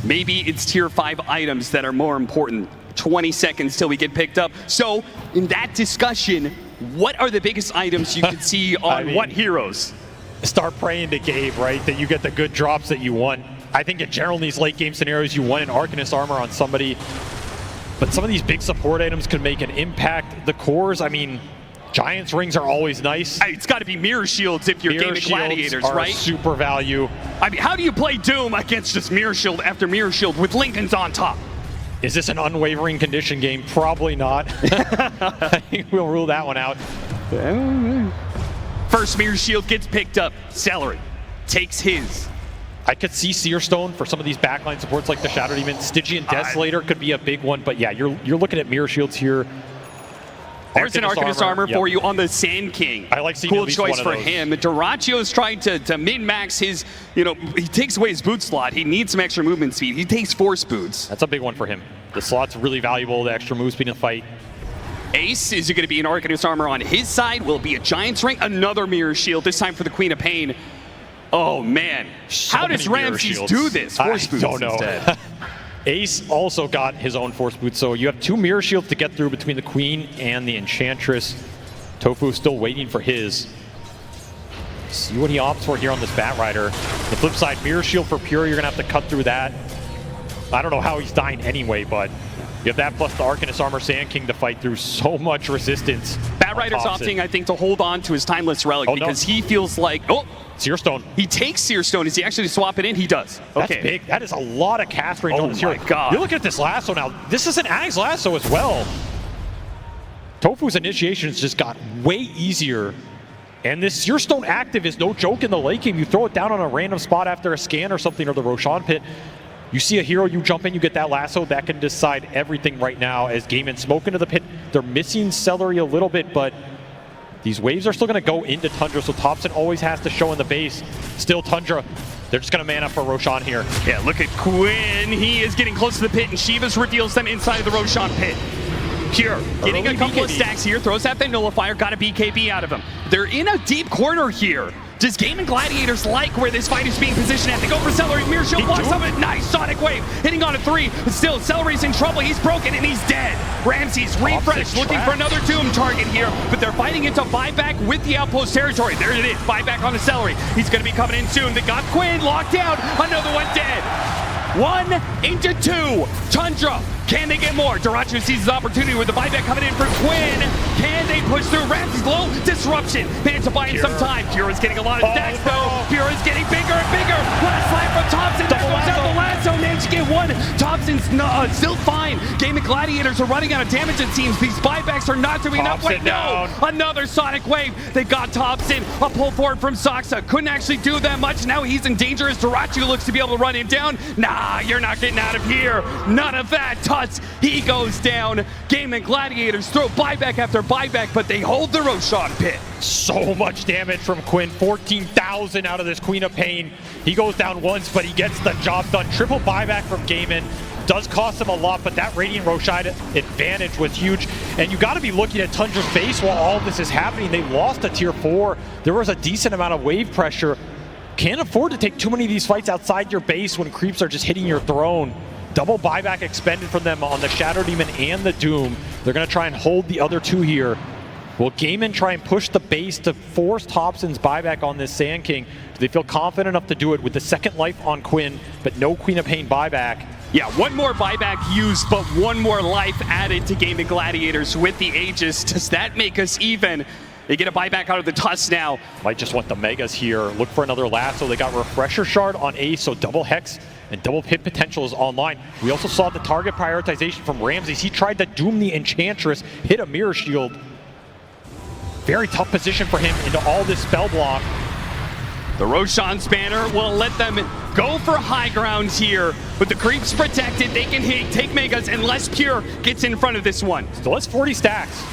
Maybe it's tier 5 items that are more important. 20 seconds till we get picked up. So in that discussion, what are the biggest items you could see on what heroes? Start praying to Gabe, right? That you get the good drops that you want. I think in general in these late game scenarios, you want an Arcanist armor on somebody. But some of these big support items can make an impact. The cores, I mean, Giant's rings are always nice. It's got to be mirror shields if you're GAIMIN Gladiators, right? Super value. I mean, how do you play Doom against just mirror shield after mirror shield with Lincoln's on top? Is this an unwavering condition game? Probably not. I think we'll rule that one out. First mirror shield gets picked up. Celery takes his. I could see Searstone for some of these backline supports like the Shadow Demon. Stygian Desolator could be a big one, but yeah, you're looking at mirror shields here. There's an Arcanist armor for you on the Sand King. I like seeing cool at least choice one of for those. him. Duracio's trying to min-max his, he takes away his boot slot. He needs some extra movement speed. He takes force boots. That's a big one for him. The slot's really valuable, the extra move speed in the fight. Ace, is it going to be an Arcanist armor on his side? Will it be a Giant's ring? Another mirror shield, this time for the Queen of Pain. Oh man, how does Ramses do this? Force boots don't know. Instead. Ace also got his own force boot, so you have 2 mirror shields to get through between the Queen and the Enchantress. Tofu is still waiting for his. See what he opts for here on this Bat Rider. The flip side, mirror shield for Pure, you're gonna have to cut through that. I don't know how he's dying anyway, but you have that plus the Arcanist Armor Sand King to fight through so much resistance. Bat Rider's opting, I think, to hold on to his Timeless Relic because he feels like, Searstone. He takes Searstone. Is he actually swap it in? He does. Okay. That's big. That is a lot of cast range on this hero. Oh my God. You're looking at this lasso now. This is an Ag's lasso as well. Tofu's initiations just got way easier. And this Searstone active is no joke in the late game. You throw it down on a random spot after a scan or something, or the Roshan pit. You see a hero, you jump in, you get that lasso. That can decide everything right now as GAIMIN smoke into the pit. They're missing Celery a little bit, but these waves are still going to go into Tundra, so Thompson always has to show in the base. Still Tundra. They're just going to man up for Roshan here. Yeah, look at Quinn. He is getting close to the pit, and Shivas reveals them inside of the Roshan pit. Pure getting a couple of stacks here, throws out the nullifier, got a BKB out of him. They're in a deep corner here. Does GAIMIN Gladiators like where this fight is being positioned at? They go for Celery, mirror shield blocks of it. Nice Sonic Wave, hitting on a 3. But still, Celery's in trouble. He's broken and he's dead. Ramses refresh, looking for another Doom target here, but they're fighting into buyback with the outpost territory. There it is, buyback on the Celery. He's going to be coming in soon. They got Quinn locked down. Another one dead. 1 into 2. Tundra, can they get more? Daracho sees his opportunity with the buyback coming in for Quinn. Can they push through? Ramsey's low. Disruption. Managed to buy in some time. Pura's getting a lot of stacks though. Pura's getting bigger and bigger. Last slam from Thompson. There goes out the lasso. Managed to get one. Thompson's still fine. GAIMIN Gladiators are running out of damage it seems. These buybacks are not doing enough. Wait, no! Another Sonic Wave. They got Thompson. A pull forward from Soxa. Couldn't actually do that much. Now he's in danger as Daracho looks to be able to run him down. Nah, you're not getting out of here. None of that. Tuts, he goes down. GAIMIN Gladiators throw buyback after buyback, but they hold the Roshan pit. So much damage from Quinn. 14,000 out of this Queen of Pain. He goes down once, but he gets the job done. Triple buyback from GAIMIN. Does cost him a lot, but that Radiant Roshan advantage was huge. And you got to be looking at Tundra's base while all this is happening. They lost a tier 4. There was a decent amount of wave pressure. Can't afford to take too many of these fights outside your base when creeps are just hitting your throne. Double buyback expended from them on the Shadow Demon and the Doom. They're going to try and hold the other two here. Will GAIMIN try and push the base to force Thompson's buyback on this Sand King? Do they feel confident enough to do it with the second life on Quinn, but no Queen of Pain buyback? Yeah, one more buyback used, but one more life added to GAIMIN Gladiators with the Aegis. Does that make us even? They get a buyback out of the Tusk now. Might just want the Megas here. Look for another lasso. They got Refresher Shard on Ace, so double Hex and double hit potential is online. We also saw the target prioritization from Ramses. He tried to doom the Enchantress, hit a Mirror Shield. Very tough position for him into all this spell block. The Roshan Spanner will let them go for high ground here. With the creeps protected, they can take Megas unless Pure gets in front of this one. Still has 40 stacks.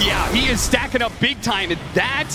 Yeah, he is stacking up big time. That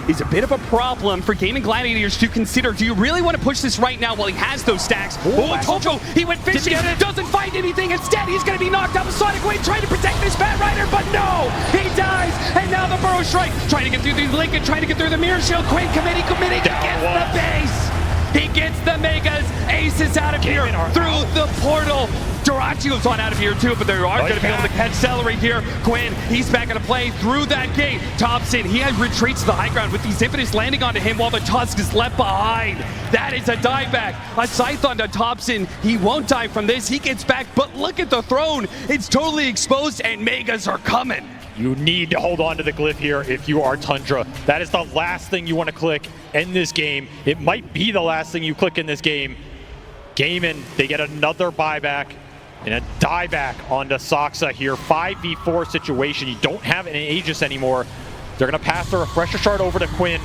is a bit of a problem for GAIMIN Gladiators to consider. Do you really want to push this right now while he has those stacks? Oh, Tojo, he went fishing, doesn't find anything. Instead, he's going to be knocked out with Sonic Wave, trying to protect this Bat Rider, but no, he dies. And now the Burrow Strike, trying to get through the Lincoln, trying to get through the Mirror Shield. Quinn committing, he gets the base. He gets the Megas. Ace is out of here through the portal. Daracho's on out of here too, but they are going to be able to catch Celery here. Quinn, he's back into play through that gate. Thompson, he retreats to the high ground with these Impetus landing onto him while the Tusk is left behind. That is a dieback. A Scythe onto Thompson. He won't die from this. He gets back, but look at the throne. It's totally exposed and Megas are coming. You need to hold on to the glyph here if you are Tundra. That is the last thing you want to click in this game. It might be the last thing you click in this game. GAIMIN, they get another buyback and a dieback onto Soxa here. 5v4 situation. You don't have an Aegis anymore. They're going to pass the Refresher Shard over to Quinn.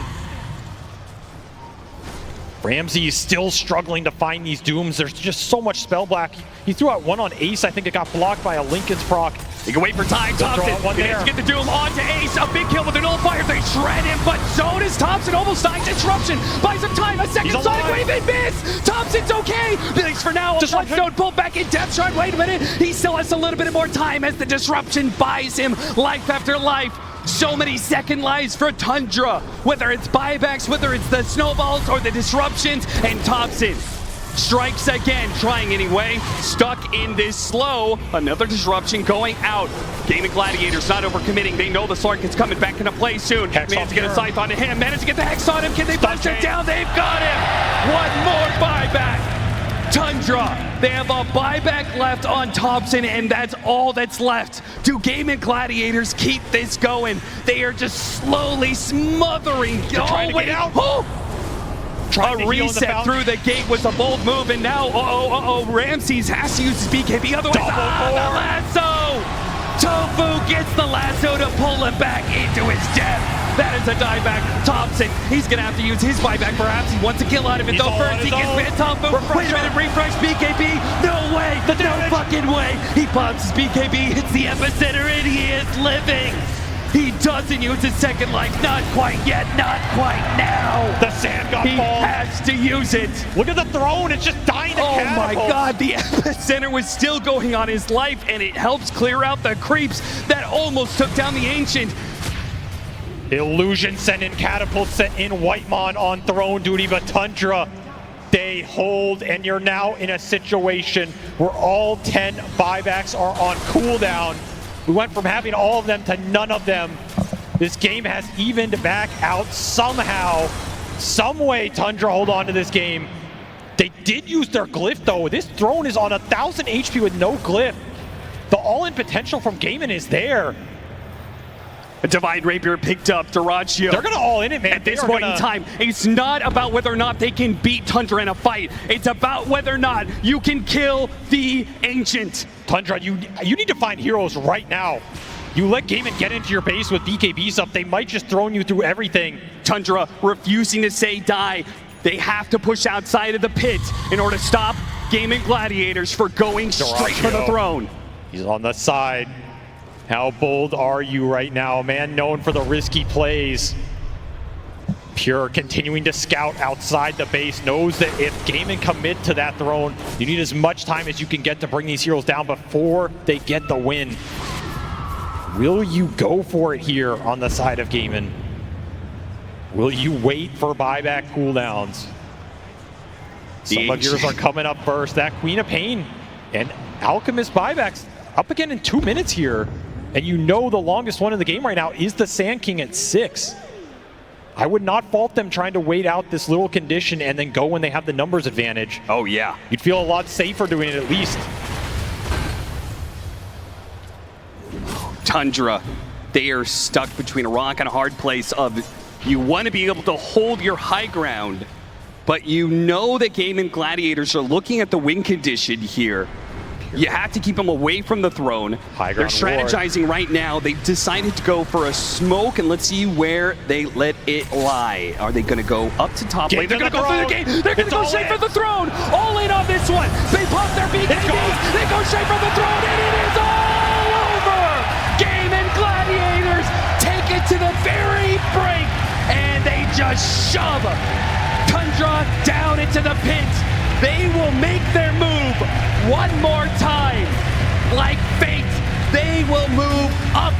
Ramsey is still struggling to find these Dooms. There's just so much spell block. He threw out one on Ace. I think it got blocked by a Lincoln's proc. He can wait for time. Thompson managed to get the Doom onto Ace. A big kill with a nullifier. They shred him, but so does Thompson. Almost dying. Disruption. Buys some time. A second Sonic Wave and miss. Thompson's okay. Thanks for now. One pulled back in Depth Shard. Wait a minute. He still has a little bit more time as the disruption buys him life after life. So many second lives for Tundra. Whether it's buybacks, whether it's the snowballs or the disruptions. And Thompson strikes again, trying anyway. Stuck in this slow. Another disruption going out. GAIMIN Gladiators not overcommitting. They know the Slark is coming back into play soon. Managed to get a Scythe onto him. Managed to get the Hex on him. Can they push it down? They've got him. One more buyback. Tundra, they have a buyback left on Thompson, and that's all that's left. Do GAIMIN Gladiators keep this going? They are just slowly smothering. Trying to get out. A reset through the gate was a bold move, and now, Ramses has to use his BKB, otherwise, the lasso! Tofu gets the lasso to pull him back into his death. That is a dieback. Thompson, he's going to have to use his buyback. Perhaps he wants a kill out of it, though. First, he gets bit. Tofu, wait a minute, refresh BKB. No way, no fucking way. He pops his BKB, hits the epicenter, and he is living. He doesn't use his second life. Not quite yet. Not quite now. The Sand God He has to use it. Look at the throne. It's just dying to catapult. My God. The epicenter was still going on his life, and it helps clear out the creeps that almost took down the Ancient. Illusion sent in catapult, sent in Whitemon on throne duty, but Tundra, they hold, and you're now in a situation where all 10 buybacks are on cooldown. We went from having all of them to none of them. This game has evened back out somehow. Some way Tundra hold on to this game. They did use their glyph though. This throne is on 1,000 HP with no glyph. The all-in potential from GAIMIN is there. A Divine Rapier picked up. Dyrachyo. They're going to all in it, man. At this point in time, it's not about whether or not they can beat Tundra in a fight. It's about whether or not you can kill the Ancient. Tundra, you need to find heroes right now. You let GAIMIN get into your base with BKBs up, they might just throw you through everything. Tundra refusing to say die. They have to push outside of the pit in order to stop GAIMIN Gladiators for going straight for the throne. He's on the side. How bold are you right now? A man known for the risky plays. Pure continuing to scout outside the base, knows that if GAIMIN commit to that throne, you need as much time as you can get to bring these heroes down before they get the win. Will you go for it here on the side of GAIMIN? Will you wait for buyback cooldowns? Some of yours are coming up first. That Queen of Pain and Alchemist buybacks up again in 2 minutes here. And you know the longest one in the game right now is the Sand King at 6. I would not fault them trying to wait out this little condition and then go when they have the numbers advantage. Oh yeah. You'd feel a lot safer doing it at least. Tundra, they are stuck between a rock and a hard place of you want to be able to hold your high ground, but you know that GAIMIN Gladiators are looking at the win condition here. You have to keep them away from the throne. They're strategizing right now. They've decided to go for a smoke, and let's see where they let it lie. Are they going to go up to top lane? They're going to go through the gate. They're going to go straight for the throne. All in on this one. They pop their BKBs. They go straight for the throne, and it is all over. GAIMIN Gladiators take it to the very brink, and they just shove Tundra down into the pit. They will make their move one more time. Like fate, they will move up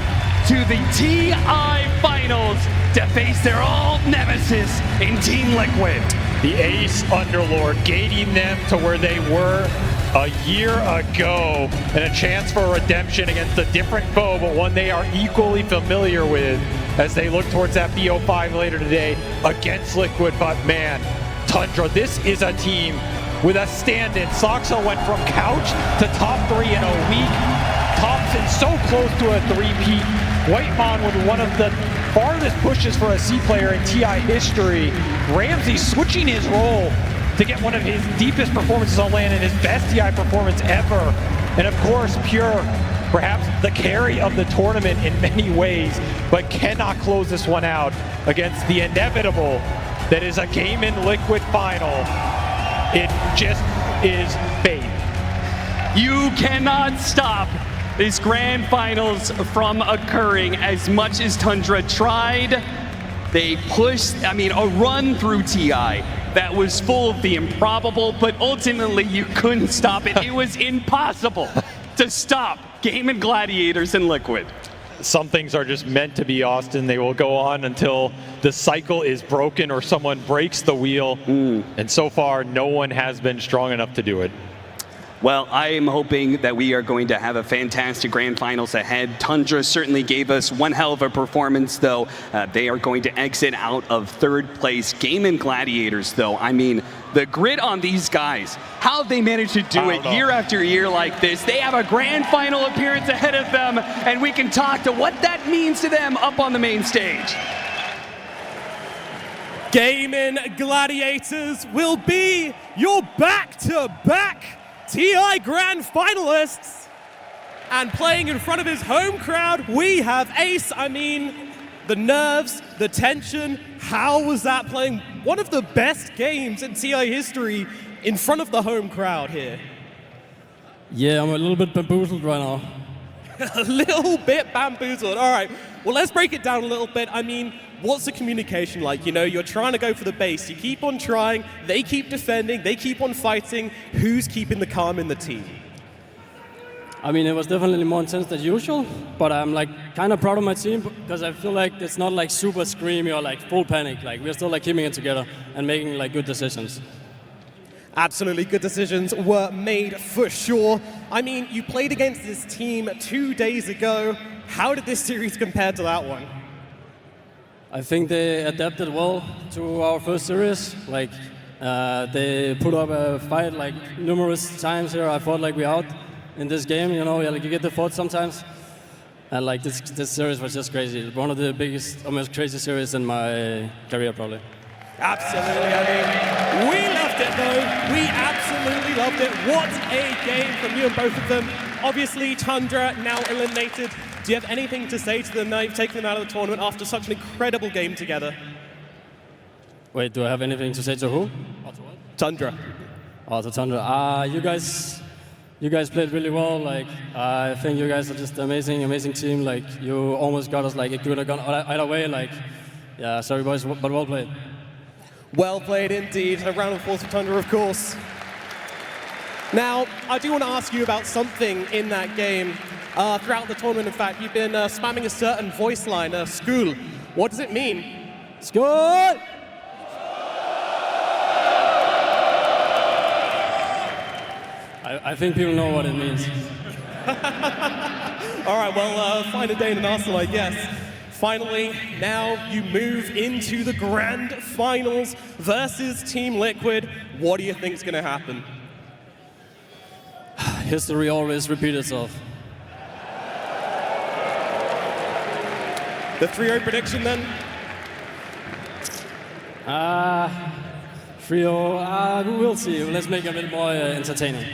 to the TI Finals to face their old nemesis in Team Liquid. The Ace Underlord gating them to where they were a year ago, and a chance for redemption against a different foe, but one they are equally familiar with as they look towards that BO5 later today against Liquid. But man, Tundra, this is a team with a stand-in. Soxo went from couch to top 3 in a week. Thompson so close to a 3-peat. Whitemon with one of the farthest pushes for a C player in TI history. Ramsey switching his role to get one of his deepest performances on land and his best TI performance ever. And of course, Pure, perhaps the carry of the tournament in many ways, but cannot close this one out against the inevitable that is a GAIMIN Liquid final. It just is fate. You cannot stop these grand finals from occurring. As much as Tundra tried, they pushed, a run through TI that was full of the improbable, but ultimately you couldn't stop it. It was impossible to stop GAIMIN Gladiators in Liquid. Some things are just meant to be, Austin. They will go on until the cycle is broken or someone breaks the wheel. And so far, no one has been strong enough to do it. Well, I am hoping that we are going to have a fantastic grand finals ahead. Tundra certainly gave us one hell of a performance, though. They are going to exit out of 3rd place. GAIMIN Gladiators, though, the grit on these guys, how have they managed to do it year after year like this? They have a grand final appearance ahead of them, and we can talk to what that means to them up on the main stage. GAIMIN Gladiators will be your back-to-back TI Grand Finalists. And playing in front of his home crowd, we have Ace. The nerves, the tension, how was that playing one of the best games in TI history in front of the home crowd here? Yeah, I'm a little bit bamboozled right now. A little bit bamboozled. All right, well, let's break it down a little bit. What's the communication like? You're trying to go for the base. You keep on trying. They keep defending. They keep on fighting. Who's keeping the calm in the team? It was definitely more intense than usual, but I'm kind of proud of my team because I feel like it's not super screamy or full panic. We're still keeping it together and making good decisions. Absolutely, good decisions were made for sure. You played against this team 2 days ago. How did this series compare to that one? I think they adapted well to our first series. They put up a fight like numerous times here. I thought like we're out in this game, you know, like you get the thought sometimes. And like this series was just crazy. One of the biggest, most crazy series in my career, probably. Absolutely, I mean, we loved it though. We absolutely loved it. What a game from you and both of them. Obviously, Tundra now eliminated. Do you have anything to say to them now you've taken them out of the tournament after such an incredible game together? Wait, do I have anything to say to who? Tundra. Oh, to Tundra. You guys played really well. Like, I think you guys are just amazing team. Like, you almost got us like it could have gone either way. Like, yeah, sorry boys, but well played. Well played indeed. A round of applause for Tundra, of course. Now, I do want to ask you about something in that game. Throughout the tournament, in fact, you've been spamming a certain voice line, school. What does it mean? School! I think people know what it means. All right, well, find a day in an Arsenal, I guess. Finally, now you move into the grand finals versus Team Liquid. What do you think is going to happen? History always repeats itself. The 3-0 prediction then? 3-0, we'll see. Let's make it a bit more entertaining.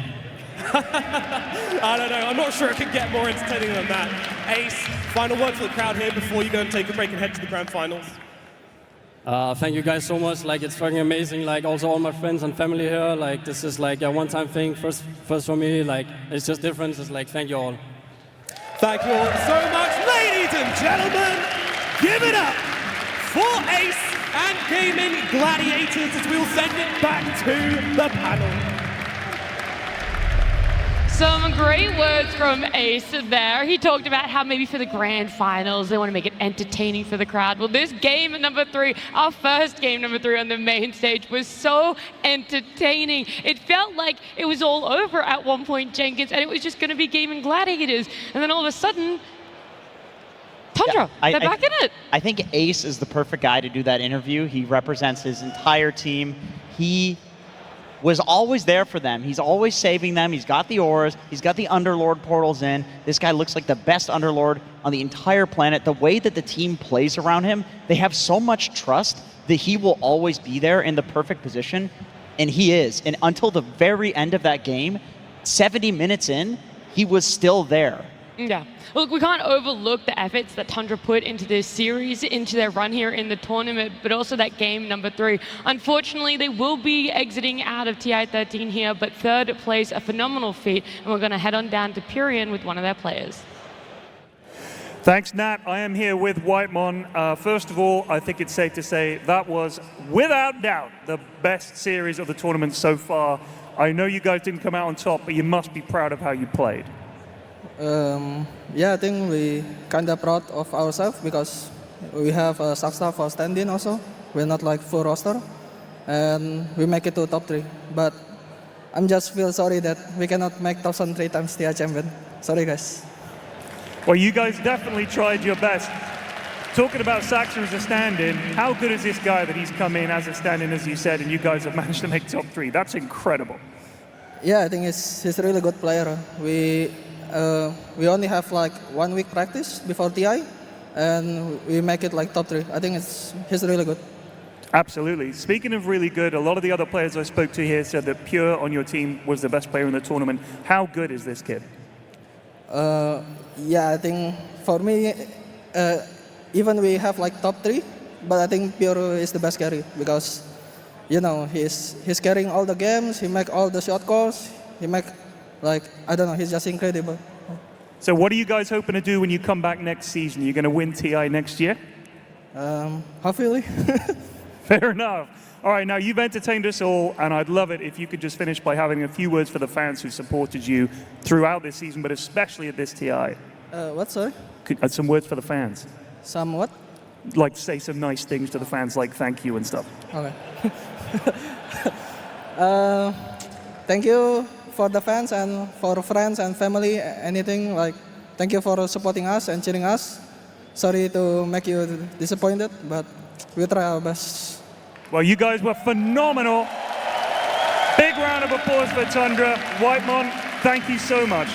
I don't know. I'm not sure it can get more entertaining than that. Ace, final word for the crowd here before you go and take a break and head to the grand finals. Thank you guys so much. Like, it's fucking amazing. Like, also all my friends and family here. Like, this is like a one-time thing. First for me. Like, it's just different. It's like, thank you all. Thank you all so much, ladies and gentlemen. Give it up for Ace and GAIMIN Gladiators as we'll send it back to the panel. Some great words from Ace there. He talked about how maybe for the grand finals, they want to make it entertaining for the crowd. Well, this game number 3, our first game number 3 on the main stage was so entertaining. It felt like it was all over at one point, Jenkins, and it was just going to be GAIMIN Gladiators. And then all of a sudden, Tundra, they're back in it. I think Ace is the perfect guy to do that interview. He represents his entire team. He was always there for them. He's always saving them. He's got the auras. He's got the Underlord portals in. This guy looks like the best Underlord on the entire planet. The way that the team plays around him, they have so much trust that he will always be there in the perfect position, and he is. And until the very end of that game, 70 minutes in, he was still there. Yeah. Look, we can't overlook the efforts that Tundra put into this series, into their run here in the tournament, but also that game number 3. Unfortunately, they will be exiting out of TI13 here, but third place, a phenomenal feat, and we're going to head on down to Purion with one of their players. Thanks, Nat. I am here with Whitemon. First of all, I think it's safe to say that was, without doubt, the best series of the tournament so far. I know you guys didn't come out on top, but you must be proud of how you played. Yeah, I think we kind of proud of ourselves because we have a staff for stand-in also. We're not like full roster, and we make it to top 3. But I'm just feel sorry that we cannot make top 3 times TI champion. Sorry, guys. Well, you guys definitely tried your best. Talking about Saxon as a stand-in, how good is this guy that he's come in as a stand-in, as you said, and you guys have managed to make top 3? That's incredible. Yeah, I think he's a really good player. We only have like 1 week practice before TI, and we make it like top 3. I think he's really good. Absolutely. Speaking of really good, a lot of the other players I spoke to here said that Pure on your team was the best player in the tournament. How good is this kid? Yeah, I think for me, even we have like top 3, but I think Pure is the best carry because, you know, he's carrying all the games. He make all the shot calls. He make I don't know, he's just incredible. So what are you guys hoping to do when you come back next season? Are you going to win TI next year? Hopefully. Fair enough. All right, now you've entertained us all, and I'd love it if you could just finish by having a few words for the fans who supported you throughout this season, but especially at this TI. What, sorry? Some words for the fans. Some what? Like say some nice things to the fans, like thank you and stuff. Okay. Thank you for the fans and for friends and family, anything, like, thank you for supporting us and cheering us. Sorry to make you disappointed, but we try our best. Well, you guys were phenomenal. big round of applause for Tundra. Whitemon, thank you so much.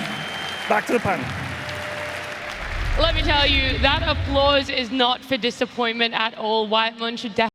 Back to the panel. Let me tell you, that applause is not for disappointment at all. Whitemon should definitely